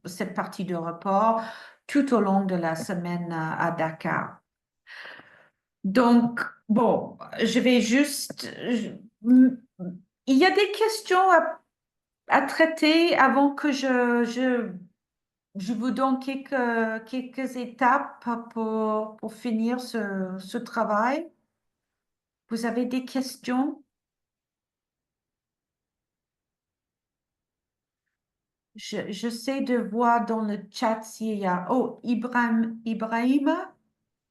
cette partie de rapport tout au long de la semaine à Dakar. Donc, bon, je vais juste... il y a des questions à traiter avant que je vous donne quelques étapes pour finir ce travail. Vous avez des questions? J'essaie de voir dans le chat s'il y a... Oh, Ibrahima?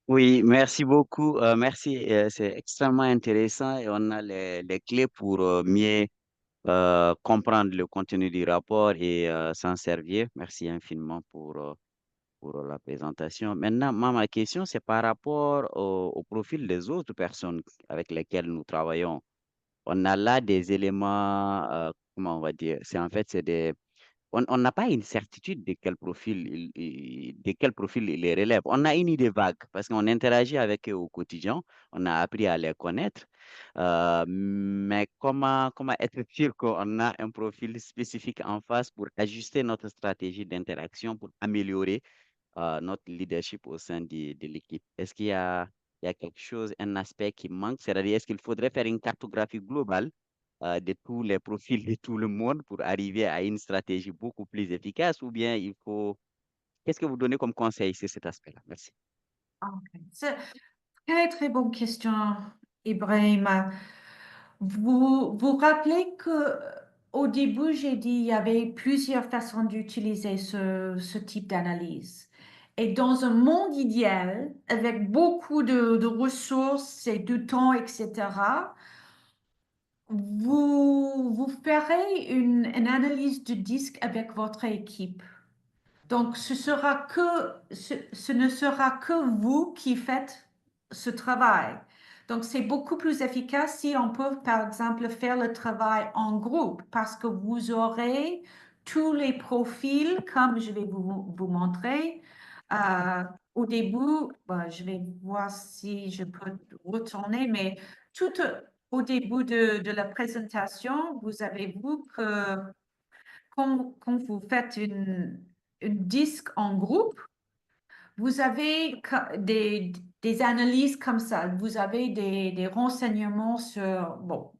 Oui, merci beaucoup. Merci, c'est extrêmement intéressant et on a les clés pour mieux comprendre le contenu du rapport et s'en servir. Merci infiniment pour la présentation. Maintenant, ma question, c'est par rapport au profil des autres personnes avec lesquelles nous travaillons. On a là des éléments, comment on va dire, c'est des on n'a pas une certitude de quel profil de quel profil il les relève. On a une idée vague parce qu'on interagit avec eux au quotidien, on a appris à les connaître, mais comment être sûr qu'on a un profil spécifique en face pour ajuster notre stratégie d'interaction, pour améliorer notre leadership au sein de l'équipe? Est-ce il y a quelque chose, un aspect qui manque? C'est-à-dire, est-ce qu'il faudrait faire une cartographie globale de tous les profils de tout le monde pour arriver à une stratégie beaucoup plus efficace ou bien il faut... Qu'est-ce que vous donnez comme conseil sur cet aspect-là? Merci. Ok. C'est très, très bonne question, Ibrahim, vous rappelez que au début, j'ai dit il y avait plusieurs façons d'utiliser ce type d'analyse. Et dans un monde idéal, avec beaucoup de ressources et de temps, etc., vous ferez une analyse de disque avec votre équipe. Donc, ce ne sera que vous qui faites ce travail. Donc, c'est beaucoup plus efficace si on peut, par exemple, faire le travail en groupe parce que vous aurez tous les profils, comme je vais vous montrer. Euh, Au début, je vais voir si je peux retourner, mais tout au début de la présentation, vous avez vu que quand vous faites une disque en groupe, vous avez des analyses comme ça. Vous avez des renseignements sur, bon,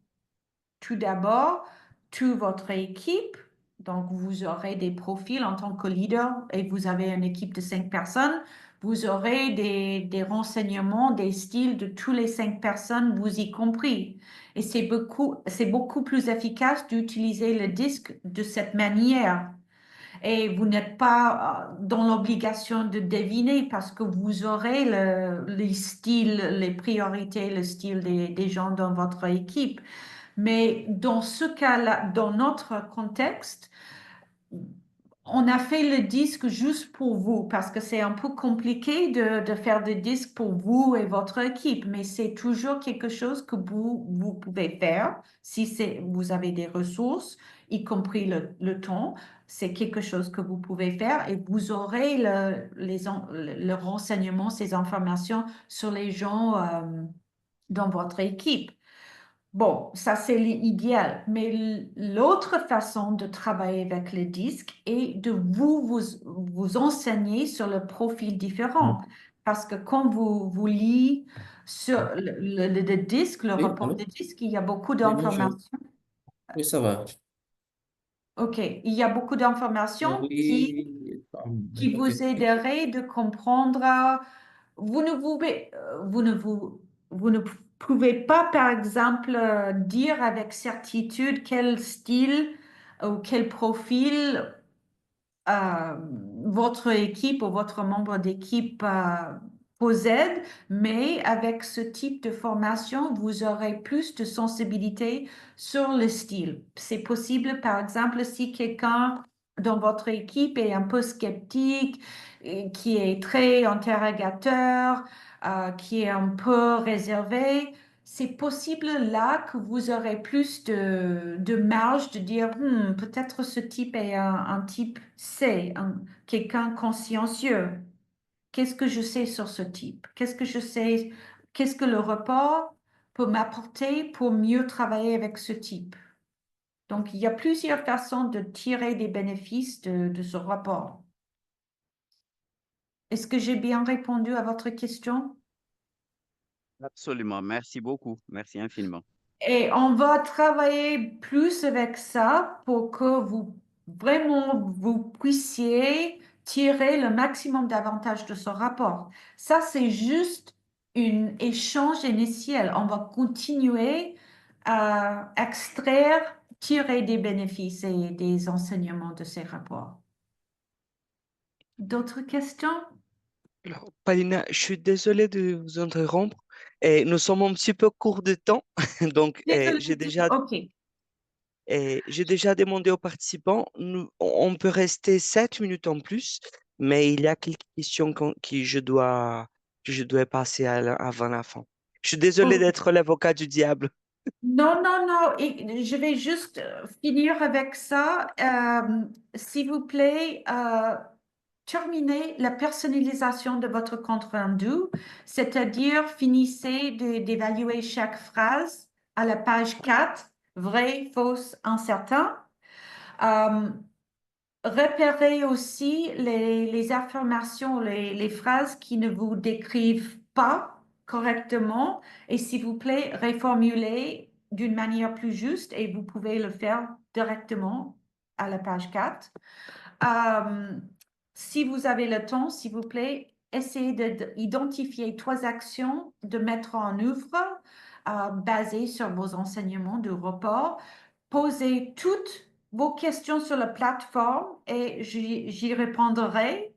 tout d'abord, toute votre équipe. Donc, vous aurez des profils en tant que leader et vous avez une équipe de 5 personnes. Vous aurez des renseignements, des styles de tous les 5 personnes, vous y compris. Et c'est beaucoup plus efficace d'utiliser le disque de cette manière. Et vous n'êtes pas dans l'obligation de deviner parce que vous aurez les styles, les priorités, le style des gens dans votre équipe. Mais dans ce cas-là, dans notre contexte, on a fait le disque juste pour vous parce que c'est un peu compliqué de faire des disques pour vous et votre équipe, mais c'est toujours quelque chose que vous pouvez faire si vous avez des ressources, y compris le temps. C'est quelque chose que vous pouvez faire et vous aurez le renseignement, ces informations sur les gens dans votre équipe. Bon, ça c'est l'idéal, mais l'autre façon de travailler avec le disque est de vous enseigner sur le profil différent. Parce que quand vous lisez sur le disque, le Oui, rapport allô? de disque, il y a beaucoup Oui, bonjour. d'informations. Oui, ça va. OK, il y a beaucoup d'informations Oui, qui ok. vous aideraient de comprendre. Vous ne pouvez, vous ne pouvez pas, par exemple, dire avec certitude quel style ou quel profil euh, votre équipe ou votre membre d'équipe possède, mais avec ce type de formation, vous aurez plus de sensibilité sur le style. C'est possible, par exemple, si quelqu'un dans votre équipe est un peu sceptique, et qui est très interrogateur, qui est un peu réservé, c'est possible là que vous aurez plus de marge de dire, peut-être ce type est un type C, quelqu'un consciencieux. Qu'est-ce que je sais sur ce type? Qu'est-ce que je sais? Qu'est-ce que le report peut m'apporter pour mieux travailler avec ce type? Donc, il y a plusieurs façons de tirer des bénéfices de ce rapport. Est-ce que j'ai bien répondu à votre question? Absolument. Merci beaucoup. Merci infiniment. Et on va travailler plus avec ça pour que vous puissiez tirer le maximum d'avantages de ce rapport. Ça, c'est juste un échange initial. On va continuer à extraire, tirer des bénéfices et des enseignements de ces rapports. D'autres questions? Alors, Palina, je suis désolé de vous interrompre. Et nous sommes un petit peu court de temps, donc Désolée, OK. j'ai déjà demandé aux participants, on peut rester 7 minutes en plus, mais il y a quelques questions que je dois passer avant la fin. Je suis désolé OK. d'être l'avocat du diable. Non, non, non, et je vais juste finir avec ça. S'il vous plaît, terminez la personnalisation de votre compte rendu, c'est-à-dire finissez d'évaluer chaque phrase à la page 4, vrai, fausse, incertain. Euh, Repérez aussi les affirmations, les phrases qui ne vous décrivent pas correctement et s'il vous plaît, reformulez d'une manière plus juste et vous pouvez le faire directement à la page 4. Euh, Si vous avez le temps, s'il vous plaît, essayez d'identifier 3 actions de mettre en œuvre basé sur vos enseignements du report. Posez toutes vos questions sur la plateforme et j'y répondrai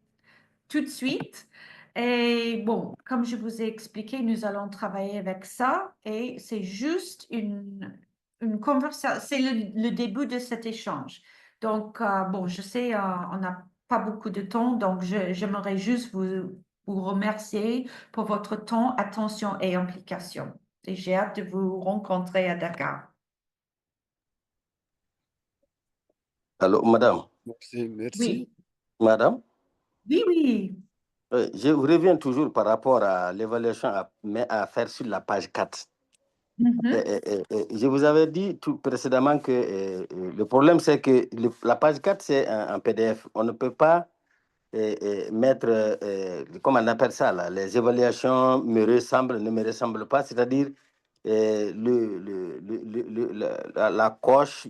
tout de suite. Et bon, comme je vous ai expliqué, nous allons travailler avec ça et c'est juste une conversation, c'est le début de cet échange. Donc, bon, je sais, on n'a pas beaucoup de temps, donc j'aimerais juste vous remercier pour votre temps, attention et implication. Et j'ai hâte de vous rencontrer à Dakar. Allô, madame. Merci. Oui, Madame, oui, oui. je reviens toujours par rapport à l'évaluation à faire sur la page 4. Mhm. Je vous avais dit tout précédemment que le problème, c'est que la page 4, c'est un PDF. On ne peut pas mettre, comment on appelle ça, là, les évaluations me ressemblent, ne me ressemblent pas, c'est-à-dire la coche,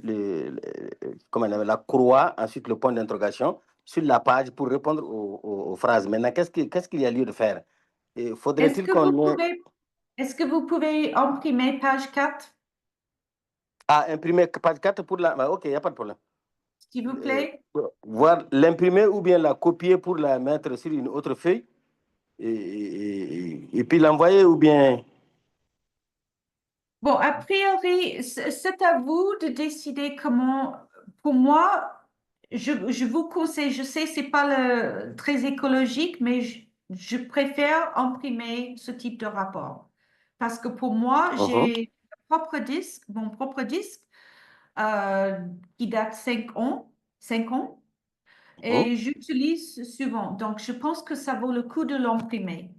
comment on appelle, la croix, ensuite le point d'interrogation sur la page pour répondre aux phrases. Maintenant, qu'est-ce qu'il y a lieu de faire? Faudrait-il qu'on ait Est-ce que vous pouvez imprimer page 4, à imprimer page 4 pour la... Ah, ok, il n'y a pas de problème. s'il vous plaît? Voir l'imprimer ou bien la copier pour la mettre sur une autre feuille et puis l'envoyer ou bien... Bon, a priori, c'est à vous de décider comment. Pour moi, je vous conseille, je sais, c'est pas très écologique, mais je préfère imprimer ce type de rapport. Parce que pour moi, j'ai mon propre disque euh, qui date 5 ans, et j'utilise souvent. Donc, je pense que ça vaut le coup de l'imprimer.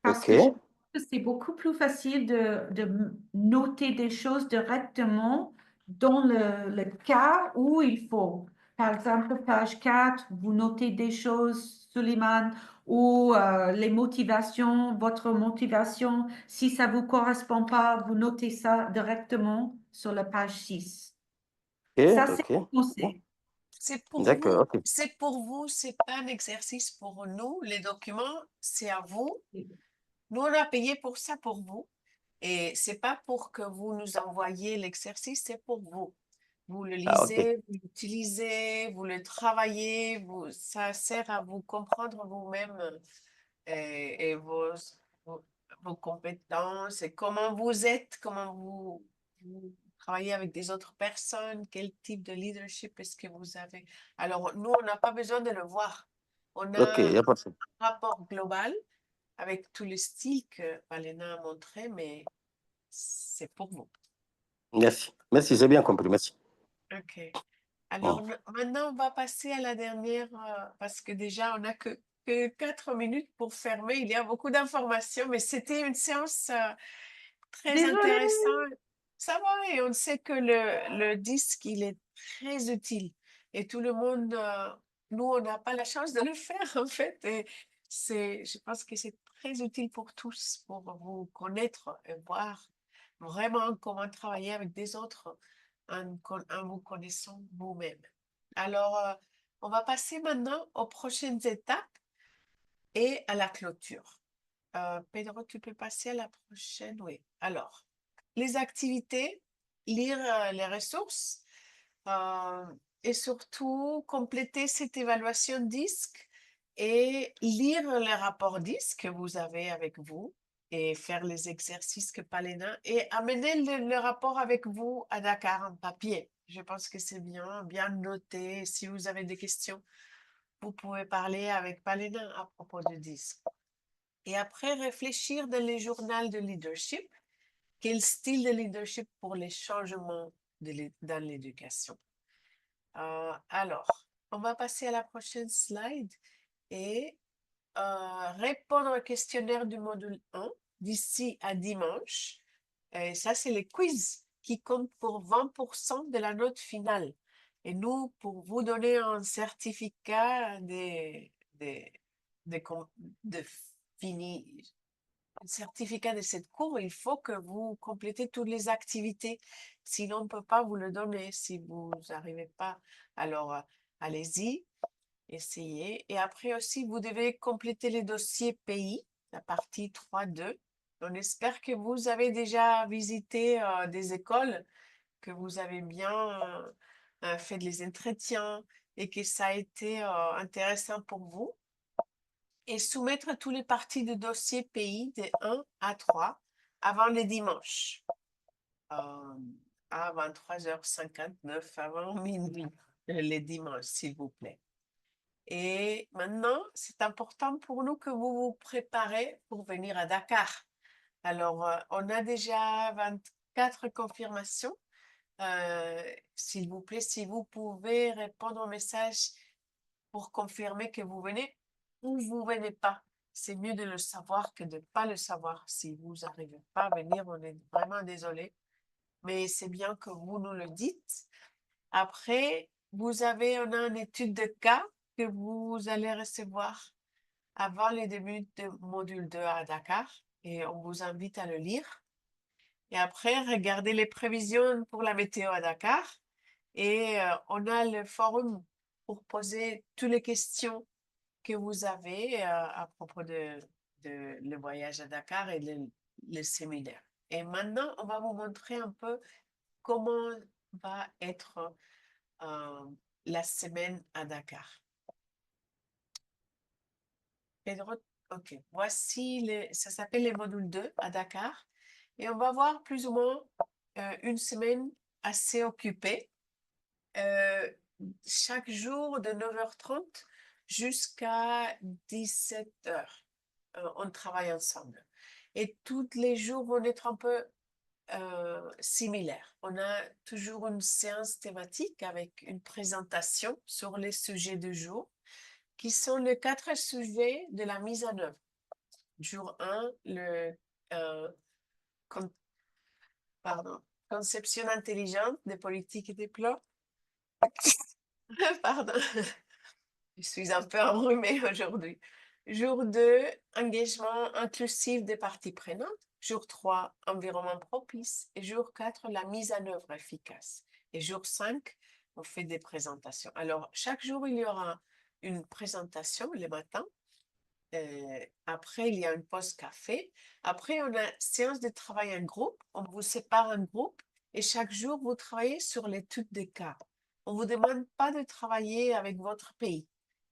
Parce Ok. que je pense que c'est beaucoup plus facile de noter des choses directement dans le cas où il faut. Par exemple, page 4, vous notez des choses, Suleiman, ou les motivations, votre motivation. Si ça ne vous correspond pas, vous notez ça directement sur la page 6. Ça, c'est Ok. mon conseil. C'est pour D'accord, vous, ok. c'est pour vous, c'est pas un exercice pour nous. Les documents, c'est à vous. Nous, on a payé pour ça pour vous. Et c'est pas pour que vous nous envoyiez l'exercice, c'est pour vous. Vous le Ah, ok. lisez, vous l'utilisez, vous le travaillez, ça sert à vous comprendre vous-même et vos, vos compétences et comment vous êtes, comment vous travaillez avec des autres personnes, quel type de leadership est-ce que vous avez. Alors, nous, on n'a pas besoin de le voir. On Ok, il a n'y a pas de souci. un rapport global avec tout le style que Palena a montré, mais c'est pour vous. Merci. Merci, j'ai bien compris. Merci. OK. Alors, maintenant, on va passer à la dernière, parce que déjà, on n'a que 4 minutes pour fermer. Il y a beaucoup d'informations, mais c'était une séance très Désolée. intéressante. Ça va, et on sait que le disque, il est très utile. Et tout le monde, nous, on n'a pas la chance de le faire, en fait. Et je pense que c'est très utile pour tous, pour vous connaître et voir vraiment comment travailler avec des autres en vous connaissant vous-même. Alors, on va passer maintenant aux prochaines étapes et à la clôture. Pedro, tu peux passer à la prochaine? Oui. Alors, les activités, lire les ressources et surtout compléter cette évaluation disque et lire les rapports disque que vous avez avec vous et faire les exercices que Palena et amener le rapport avec vous à Dakar en papier. Je pense que c'est bien noté. Si vous avez des questions, vous pouvez parler avec Palena à propos du disque. Et après, réfléchir dans les journaux de leadership. Quel style de leadership pour les changements dans l'éducation? Alors, on va passer à la prochaine slide et répondre au questionnaire du module 1 d'ici à dimanche. Et ça, c'est les quiz qui comptent pour 20% de la note finale. Et nous, pour vous donner un certificat de fini, un certificat de cette cours, il faut que vous complétez toutes les activités. Sinon, on ne peut pas vous le donner si vous n'arrivez pas. Alors, allez-y, essayez. Et après aussi, vous devez compléter les dossiers pays, la partie 3.2. On espère que vous avez déjà visité des écoles, que vous avez bien fait les entretiens et que ça a été intéressant pour vous. Et soumettre tous les parties de dossier pays de 1 à 3 avant le dimanche à 23h59 avant minuit, les dimanches, s'il vous plaît. Et maintenant, c'est important pour nous que vous vous préparez pour venir à Dakar. Alors, on a déjà 24 confirmations. S'il vous plaît, si vous pouvez répondre au message pour confirmer que vous venez ou vous venez pas. C'est mieux de le savoir que de ne pas le savoir. Si vous n'arrivez pas à venir, on est vraiment désolé. Mais c'est bien que vous nous le dites. Après, on a une étude de cas que vous allez recevoir avant le début de module 2 à Dakar et on vous invite à le lire. Et après, regardez les prévisions pour la météo à Dakar et on a le forum pour poser toutes les questions que vous avez à propos de le voyage à Dakar et le séminaire. Et maintenant, on va vous montrer un peu comment va être la semaine à Dakar. Pedro, ok. Voici, ça s'appelle les modules 2 à Dakar. Et on va voir plus ou moins une semaine assez occupée. Chaque jour de 9h30 jusqu'à 17h. On travaille ensemble. Et tous les jours vont être un peu similaires. On a toujours une séance thématique avec une présentation sur les sujets du jour, qui sont les 4 sujets de la mise en œuvre. Jour 1, conception intelligente des politiques et des plans. Pardon. Je suis un peu enrhumée aujourd'hui. Jour 2, engagement inclusif des parties prenantes. Jour 3, environnement propice. Et jour 4, la mise en œuvre efficace. Et jour 5, on fait des présentations. Alors, chaque jour, il y aura une présentation le matin. Après, il y a une pause café. Après, on a séance de travail en groupe. On vous sépare en groupe. Et chaque jour, vous travaillez sur l'étude des cas. On ne vous demande pas de travailler avec votre pays,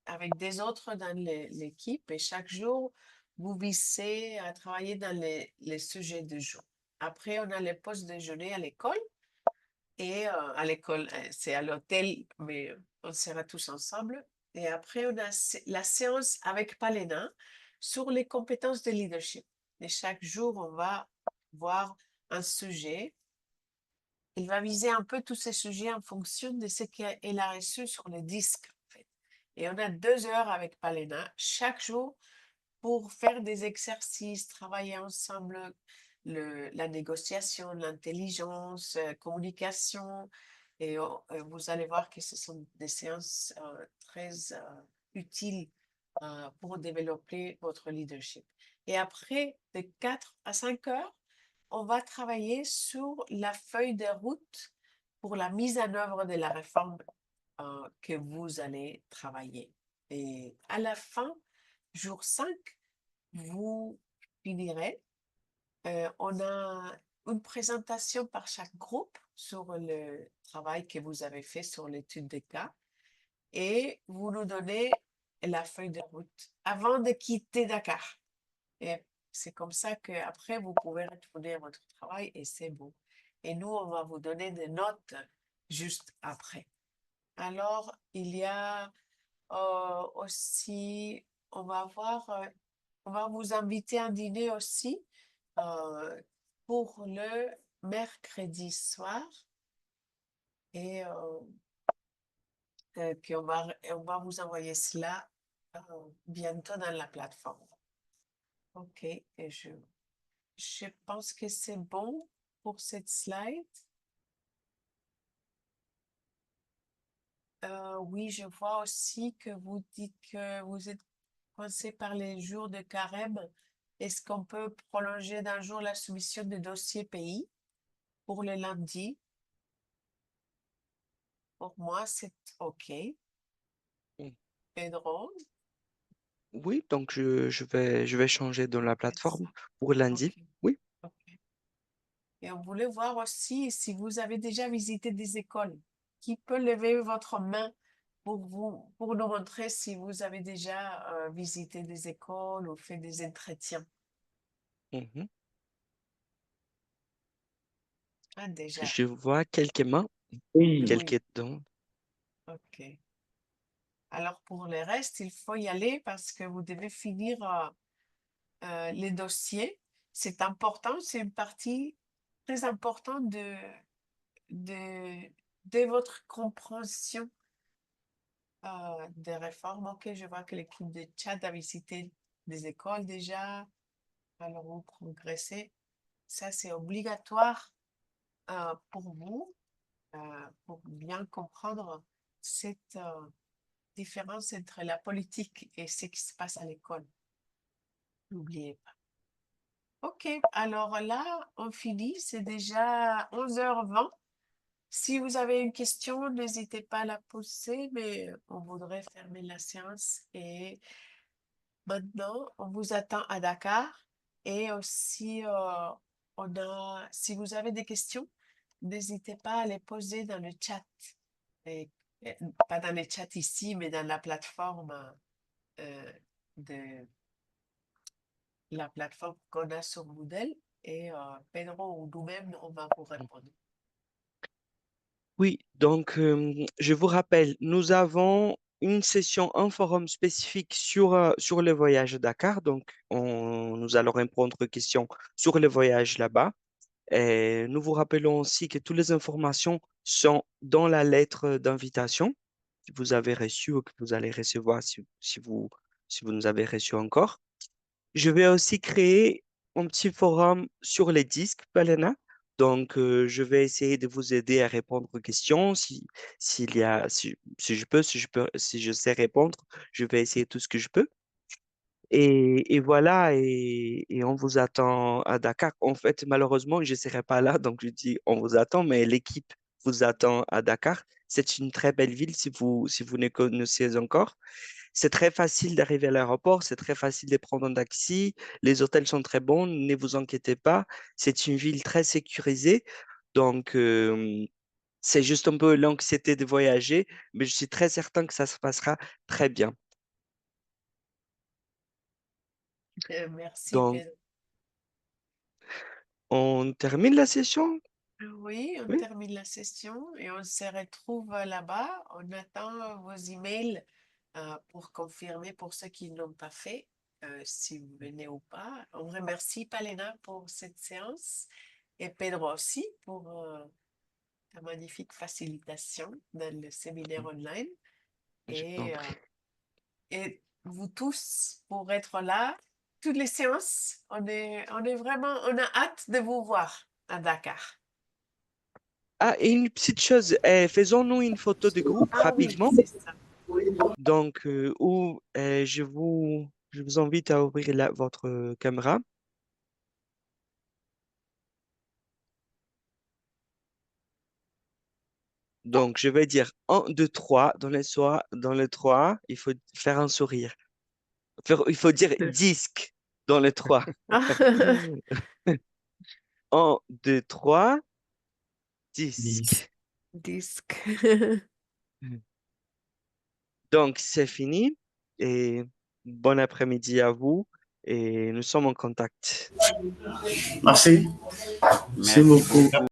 avec des autres dans l'équipe. Et chaque jour, vous visez à travailler dans les sujets du jour. Après, on a les pauses déjeuner à l'école. Et à l'école, c'est à l'hôtel, mais on sera tous ensemble. Et après, on a la séance avec Palena sur les compétences de leadership. Et chaque jour, on va voir un sujet. Il va viser un peu tous ces sujets en fonction de ce qu'elle a reçu sur le disque, en fait. Et on a 2 heures avec Palena chaque jour pour faire des exercices, travailler ensemble, la négociation, l'intelligence, communication. Et vous allez voir que ce sont des séances très utiles pour développer votre leadership. Et après, de 4 à 5 heures, on va travailler sur la feuille de route pour la mise en œuvre de la réforme que vous allez travailler. Et à la fin, jour 5, vous finirez. On a une présentation par chaque groupe sur le travail que vous avez fait sur l'étude des cas et vous nous donnez la feuille de route avant de quitter Dakar. Et c'est comme ça qu'après, vous pouvez retourner votre travail et c'est bon. Et nous, on va vous donner des notes juste après. Alors, il y a aussi, on va vous inviter à dîner aussi pour le mercredi soir et on va vous envoyer cela bientôt dans la plateforme. Ok, et je pense que c'est bon pour cette slide. Oui, je vois aussi que vous dites que vous êtes coincé par les jours de carême. Est-ce qu'on peut prolonger d'un jour la soumission des dossiers pays pour le lundi? Pour moi, c'est OK. Mm. Pedro? Oui, donc je vais changer dans la plateforme pour lundi. Ok, Oui. ok. Et on voulait voir aussi si vous avez déjà visité des écoles. Qui peut lever votre main pour nous montrer si vous avez déjà visité des écoles ou fait des entretiens? Mhm. Ah, déjà. Je vois quelques mains, Oui. quelques dents. Ok. Alors, pour le reste, il faut y aller parce que vous devez finir les dossiers. C'est important, c'est une partie très importante de, de votre compréhension des réformes. Ok, je vois que l'équipe de Tchad a visité des écoles déjà. Alors, vous progressez. Ça, c'est obligatoire pour vous, pour bien comprendre cette différence entre la politique et ce qui se passe à l'école. N'oubliez pas. Ok, alors là, on finit. C'est déjà 11h20. Si vous avez une question, n'hésitez pas à la poser, mais on voudrait fermer la séance. Et maintenant, on vous attend à Dakar. Et aussi, si vous avez des questions, n'hésitez pas à les poser dans le chat. Et, pas dans le chat ici, mais dans euh, de la plateforme qu'on a sur Moodle. Et Pedro ou nous-mêmes, on va vous répondre. Oui, donc je vous rappelle, nous avons une session, un forum spécifique sur le voyage à Dakar. Donc, nous allons répondre aux questions sur le voyage là-bas. Et nous vous rappelons aussi que toutes les informations sont dans la lettre d'invitation que vous avez reçue ou que vous allez recevoir si vous nous avez reçu encore. Je vais aussi créer un petit forum sur les disques, Palena. Donc, je vais essayer de vous aider à répondre aux questions. Si je sais répondre, je vais essayer tout ce que je peux. Et voilà, et on vous attend à Dakar. En fait, malheureusement, je ne serai pas là, donc je dis on vous attend, mais l'équipe vous attend à Dakar. C'est une très belle ville si vous ne connaissez encore. C'est très facile d'arriver à l'aéroport, c'est très facile de prendre un taxi. Les hôtels sont très bons, ne vous inquiétez pas. C'est une ville très sécurisée. Donc, c'est juste un peu l'anxiété de voyager, mais je suis très certain que ça se passera très bien. Merci, Donc, Pedro. on termine la session? Oui, on Oui. termine la session et on se retrouve là-bas. On attend vos emails pour confirmer pour ceux qui ne l'ont pas fait, si vous venez ou pas. On remercie Palena pour cette séance et Pedro aussi pour ta magnifique facilitation dans le séminaire online. Je t'en Et, prie. et vous tous pour être là. Toutes les séances, on a hâte de vous voir à Dakar. Ah, et une petite chose, faisons-nous une photo de groupe Ah oui, rapidement. c'est ça. Donc, je vous invite à ouvrir votre caméra. Donc, je vais dire 1, 2, 3. Dans le 3, il faut faire un sourire. Il faut dire disque dans le 3. 1, 2, 3, disque. Disque. Donc, c'est fini. Et bon après-midi à vous. Et nous sommes en contact. Merci. Merci Merci beaucoup. beaucoup.